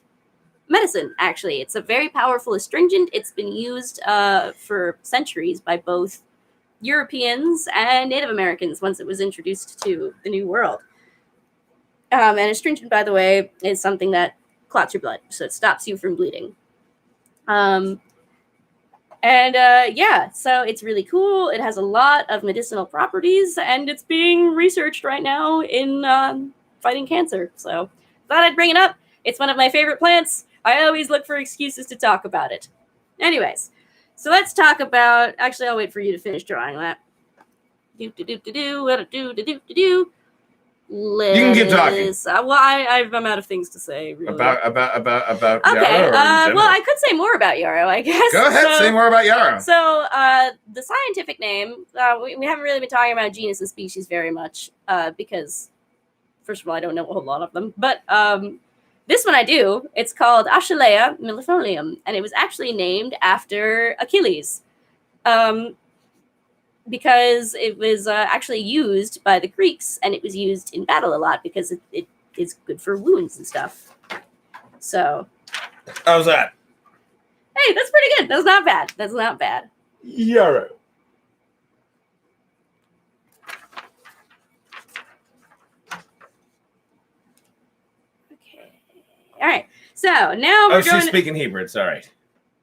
medicine, actually. It's a very powerful astringent. It's been used for centuries by both Europeans and Native Americans once it was introduced to the New World. And astringent, by the way, is something that clots your blood, so it stops you from bleeding. Yeah, so it's really cool. It has a lot of medicinal properties, and it's being researched right now in fighting cancer. So thought I'd bring it up. It's one of my favorite plants. I always look for excuses to talk about it. Anyways, so let's talk about. Actually, I'll wait for you to finish drawing that. You can keep talking. Well, I'm out of things to say. Really. About Okay. Yarrow, or in general? Well, I could say more about Yarrow, I guess. Go ahead, say more about Yarrow. So, the scientific name, we haven't really been talking about genus and species very much, because, first of all, I don't know a whole lot of them. But this one I do. It's called Achillea millefolium, and it was actually named after Achilles. Because it was actually used by the Greeks, and it was used in battle a lot because it is good for wounds and stuff. So, how's that? Hey, that's pretty good. That's not bad. That's not bad. Yarrow. Okay. All right. So now we're she's speaking Hebrew. It's all right.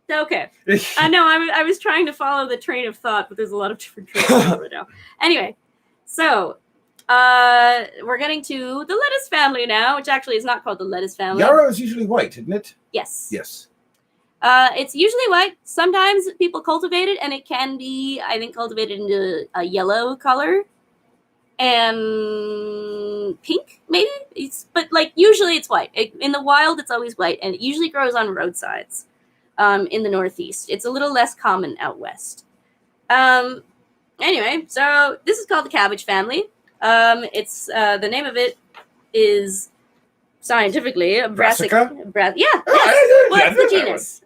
Okay. I know. I was trying to follow the train of thought, but there's a lot of different trains right now. Anyway, so we're getting to the lettuce family now, which actually is not called the lettuce family. Yarrow is usually white, isn't it? Yes. Yes. It's usually white. Sometimes people cultivate it, and it can be, I think, cultivated into a yellow color and pink, maybe. But like usually it's white. In the wild, it's always white, and it usually grows on roadsides. In the Northeast. It's a little less common out west. Anyway, so this is called the cabbage family. It's the name of it is scientifically Brassica? Well, it's the genus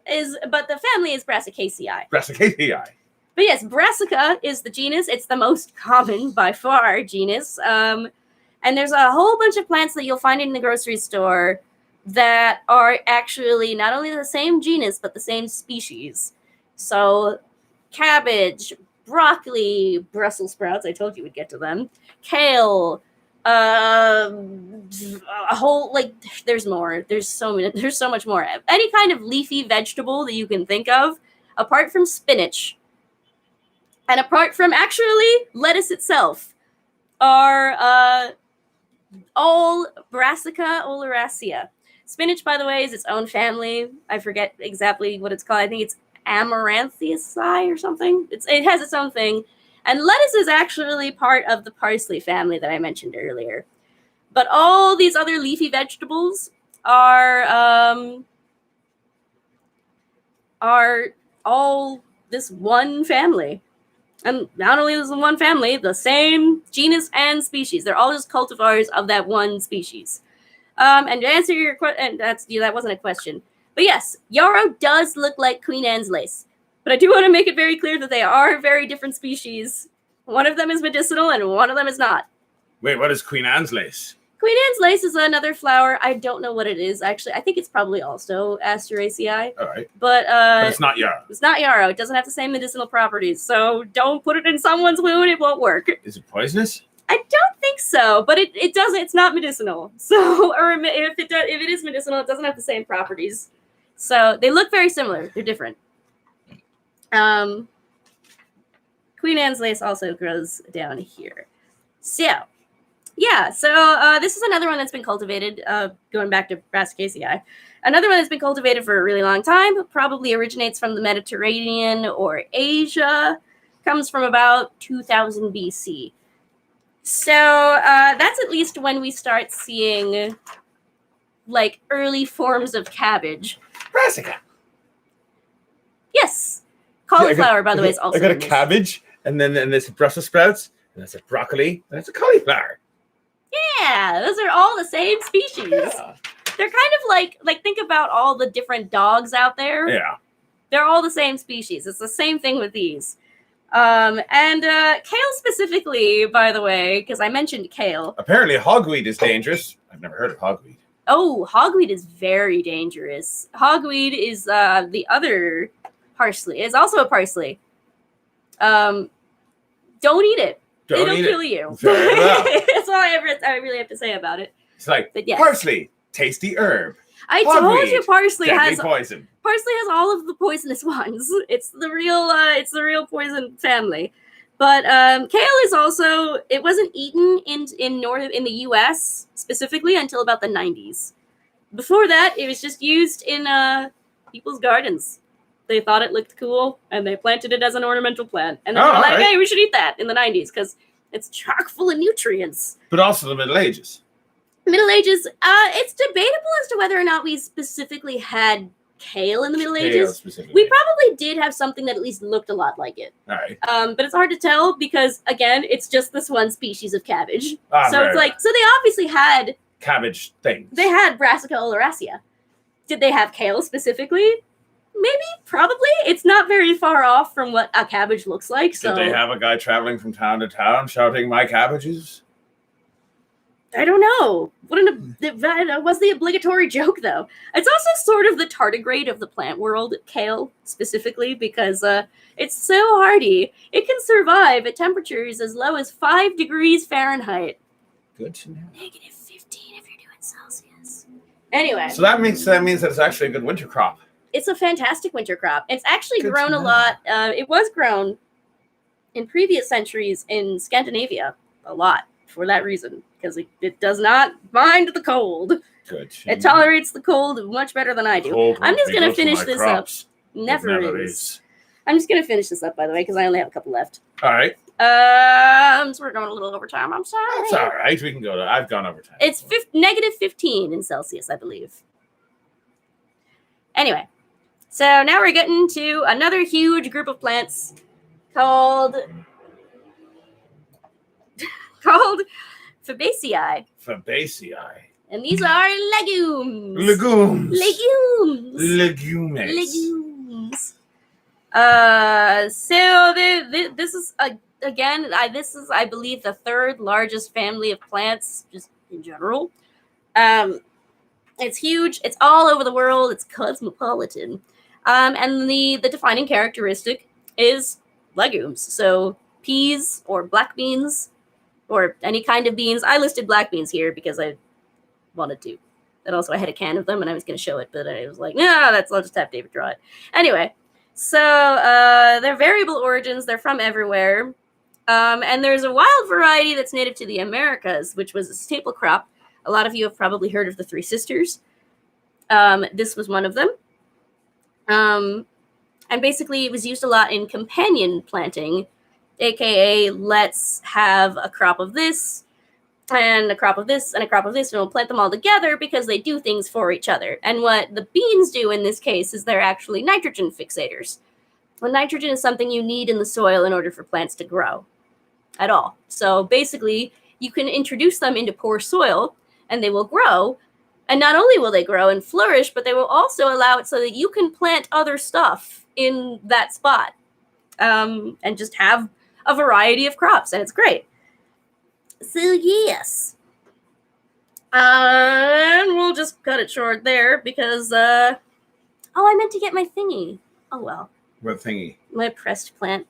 but the family is Brassicaceae. Brassicaceae. But yes, Brassica is the genus. It's the most common by far genus. And there's a whole bunch of plants that you'll find in the grocery store that are actually not only the same genus, but the same species. So cabbage, broccoli, Brussels sprouts, I told you we'd get to them, kale, a whole, like, there's more. There's so much more. Any kind of leafy vegetable that you can think of, apart from spinach, and apart from actually lettuce itself, are all Brassica oleracea. Spinach, by the way, is its own family. I forget exactly what it's called. I think it's Amaranthaceae or something. It has its own thing. And lettuce is actually part of the parsley family that I mentioned earlier. But all these other leafy vegetables are all this one family. And not only is it one family, the same genus and species. They're all just cultivars of that one species. And to answer your question, that wasn't a question. But yes, yarrow does look like Queen Anne's lace. But I do want to make it very clear that they are very different species. One of them is medicinal and one of them is not. Wait, what is Queen Anne's lace? Queen Anne's lace is another flower. I don't know what it is, actually. I think it's probably also Asteraceae. All right. But it's not yarrow. It's not yarrow. It doesn't have the same medicinal properties. So don't put it in someone's wound. It won't work. Is it poisonous? I don't think so, but it doesn't. It's not medicinal. So, or if it is medicinal, it doesn't have the same properties. So they look very similar. They're different. Queen Anne's lace also grows down here. So, yeah. So this is another one that's been cultivated. Going back to Brassicaceae, another one that's been cultivated for a really long time. Probably originates from the Mediterranean or Asia. Comes from about 2000 BC. So that's at least when we start seeing like early forms of cabbage. Brassica. Yes. Cauliflower, by the way, is also. I got a cabbage, and then there's Brussels sprouts, and there's a broccoli, and there's a cauliflower. Yeah, those are all the same species. Yeah. They're kind of like think about all the different dogs out there. Yeah. They're all the same species. It's the same thing with these. And kale specifically, by the way, because I mentioned kale. Apparently hogweed is dangerous. I've never heard of hogweed. Oh, hogweed is very dangerous. Hogweed is the other parsley. It's also a parsley. Don't eat it. It'll kill you. Fair enough. That's all I really have to say about it. It's like But yes. parsley, tasty herb. I told Hogweed, you parsley deadly has poison. all of the poisonous ones. It's the real poison family. But kale is also, it wasn't eaten in the US specifically until about the 90s. Before that, it was just used in people's gardens. They thought it looked cool, and they planted it as an ornamental plant. And then they were like, right. hey, we should eat that in the 90s, because it's chock full of nutrients. But also the Middle Ages. Middle Ages, it's debatable as to whether or not we specifically had kale in the Middle Ages. We probably did have something that at least looked a lot like it. All right. But it's hard to tell because, again, it's just this one species of cabbage. So it's like, so they obviously had cabbage things. They had Brassicaceae. Did they have kale specifically? Maybe, probably. It's not very far off from what a cabbage looks like. So did they have a guy traveling from town to town shouting, "My cabbages"? I don't know. That was the obligatory joke, though. It's also sort of the tardigrade of the plant world, kale specifically, because it's so hardy. It can survive at temperatures as low as 5 degrees Fahrenheit. Good to know. Negative 15 if you're doing Celsius. Anyway. So that means that it's actually a good winter crop. It's a fantastic winter crop. It's actually grown a lot. It was grown in previous centuries in Scandinavia a lot for that reason, because it does not mind the cold. Good. It tolerates the cold much better than I do. Cold I'm just going to finish this crops. up. Never is. I'm just going to finish this up, by the way, because I only have a couple left. All right. So we're going a little over time. I'm sorry. That's all right. We can go to. I've gone over time. It's negative 15 in Celsius, I believe. Anyway, so now we're getting to another huge group of plants called Fabaceae. Fabaceae. And these are legumes. Legumes. So this is again, this is, I believe, the third largest family of plants, just in general. It's huge. It's all over the world. It's cosmopolitan. And the defining characteristic is legumes. So peas or black beans or any kind of beans. I listed black beans here because I wanted to. And also I had a can of them and I was going to show it, but I was like, no, I'll just have David draw it. Anyway, so they're variable origins. They're from everywhere. And there's a wild variety that's native to the Americas, which was a staple crop. A lot of you have probably heard of the Three Sisters. This was one of them. And basically it was used a lot in companion planting, aka let's have a crop of this and a crop of this and a crop of this, and we'll plant them all together because they do things for each other. And what the beans do in this case is they're actually nitrogen fixators. Well, nitrogen is something you need in the soil in order for plants to grow at all. So basically you can introduce them into poor soil and they will grow. And not only will they grow and flourish, but they will also allow it so that you can plant other stuff in that spot and just have a variety of crops. And it's great. So, yes. And we'll just cut it short there because, I meant to get my thingy. Oh, well. What thingy? My pressed plant.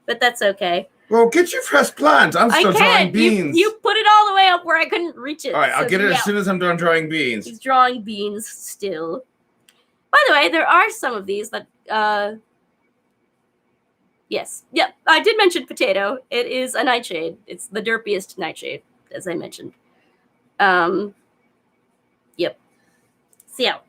But that's okay. Well, get your pressed plant. I'm still drawing beans. You put it all the way up where I couldn't reach it. All right, I'll get it as soon as I'm done drawing beans. He's drawing beans still. By the way, there are some of these that, yes. Yep, I did mention potato. It is a nightshade. It's the derpiest nightshade, as I mentioned. Yep. So, yeah.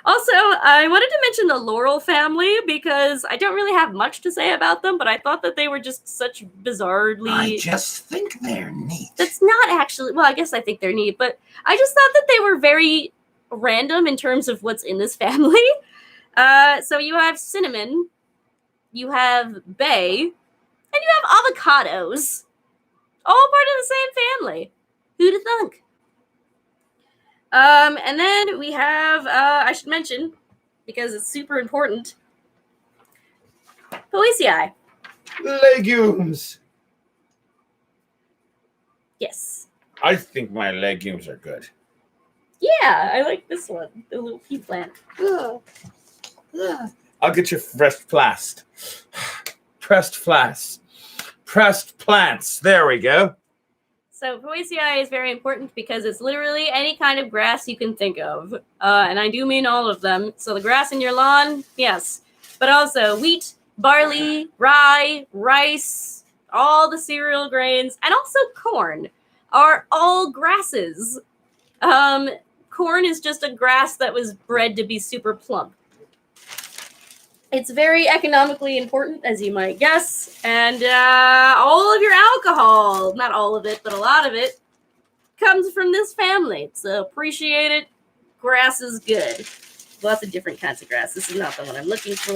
Also, I wanted to mention the Laurel family because I don't really have much to say about them, but I thought that they were just such bizarrely... I just think they're neat. That's not actually... Well, I guess I think they're neat, but I just thought that they were very random in terms of what's in this family. So you have cinnamon, you have bay, and you have avocados. All part of the same family. Who'd have thunk? And then we have, I should mention, because it's super important, Fabaceae. Legumes. Yes. I think my legumes are good. Yeah, I like this one, the little pea plant. Ugh. Ugh. I'll get you pressed plants. Pressed plants. There we go. So Fabaceae is very important because it's literally any kind of grass you can think of. And I do mean all of them. So the grass in your lawn, yes. But also wheat, barley, rye, rice, all the cereal grains, and also corn are all grasses. Corn is just a grass that was bred to be super plump. It's very economically important, as you might guess, and all of your alcohol, not all of it, but a lot of it, comes from this family. So appreciate it. Grass is good. Lots of different kinds of grass. This is not the one I'm looking for.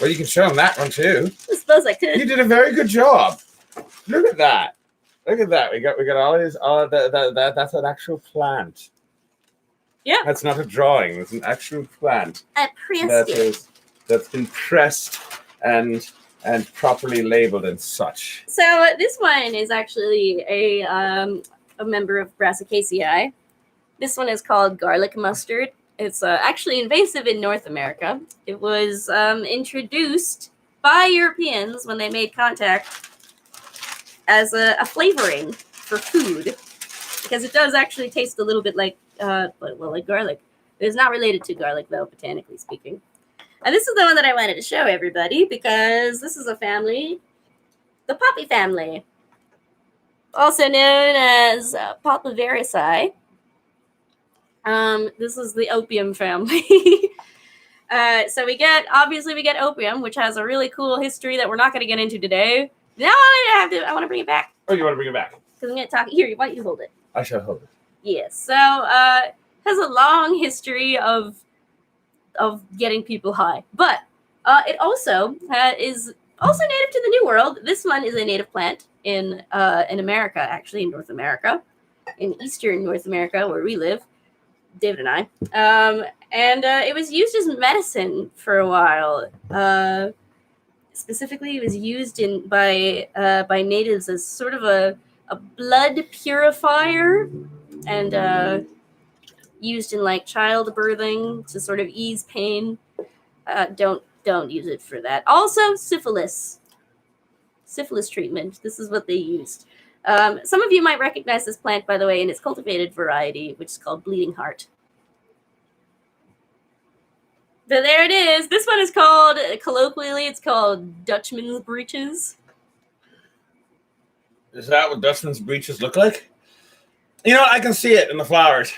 Well, you can show them that one too. I suppose I could. You did a very good job. Look at that. Look at that. We got all these. That's an actual plant. Yeah. That's not a drawing. It's an actual plant. I pressed it. That's been pressed and properly labeled and such. So this one is actually a member of Brassicaceae. This one is called garlic mustard. It's actually invasive in North America. It was introduced by Europeans when they made contact as a flavoring for food, because it does actually taste a little bit like like garlic. It is not related to garlic, though, botanically speaking. And this is the one that I wanted to show everybody because this is a family, the poppy family, also known as Fabaceae. This is the opium family. So we get opium, which has a really cool history that we're not going to get into today. Now I want to bring it back. Oh, you want to bring it back? Because I'm going to talk. Here, why don't you hold it? I shall hold it. Yes. So has a long history of getting people high, but it also is also native to the New World. This one is a native plant in America, actually in North America, in Eastern North America, where we live, David and I. And it was used as medicine for a while. Specifically, it was used by natives as sort of a blood purifier, and used in like childbirthing to sort of ease pain. Don't use it for that. Also, syphilis treatment. This is what they used. Some of you might recognize this plant, by the way, in its cultivated variety, which is called bleeding heart. But there it is. This one is called, colloquially, it's called Dutchman's breeches. Is that what Dutchman's breeches look like? You know, I can see it in the flowers.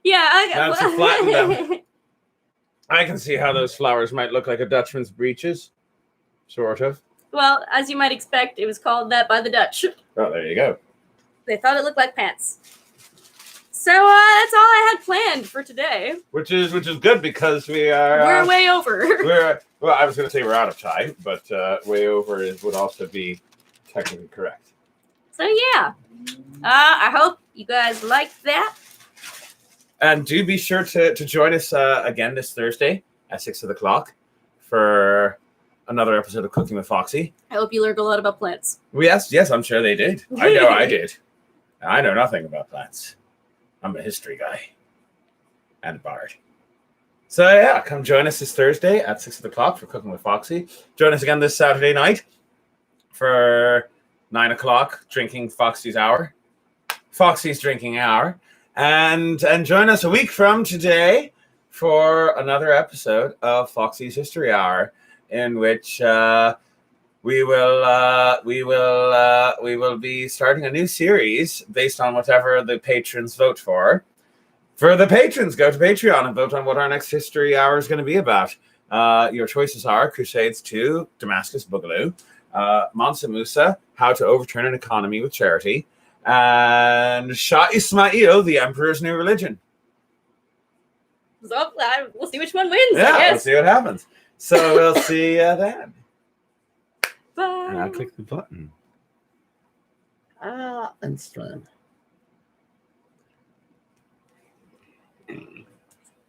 Yeah, Once you flatten them, I can see how those flowers might look like a Dutchman's breeches, sort of. Well, as you might expect, it was called that by the Dutch. Oh, there you go. They thought it looked like pants. So that's all I had planned for today. Which is good because we're way over. Well, I was going to say we're out of time, but way over would also be technically correct. So yeah, I hope you guys liked that. And do be sure to join us again this Thursday at 6 o'clock for another episode of Cooking with Foxy. I hope you learned a lot about plants. Yes, I'm sure they did. I know I did. I know nothing about plants. I'm a history guy and a bard. So yeah, come join us this Thursday at 6 o'clock for Cooking with Foxy. Join us again this Saturday night for 9 o'clock, drinking Foxy's Hour. Foxy's Drinking Hour. And join us a week from today for another episode of Foxy's History Hour, in which we will be starting a new series based on whatever the patrons vote for. For the patrons, go to Patreon and vote on what our next History Hour is going to be about. Your choices are Crusades 2, Damascus Boogaloo, Mansa Musa, How to Overturn an Economy with Charity, and Shah Ismail, the Emperor's New Religion. So we'll see which one wins. Yeah, we'll see what happens. So we'll see you then. Bye. And I'll click the button. Instrument.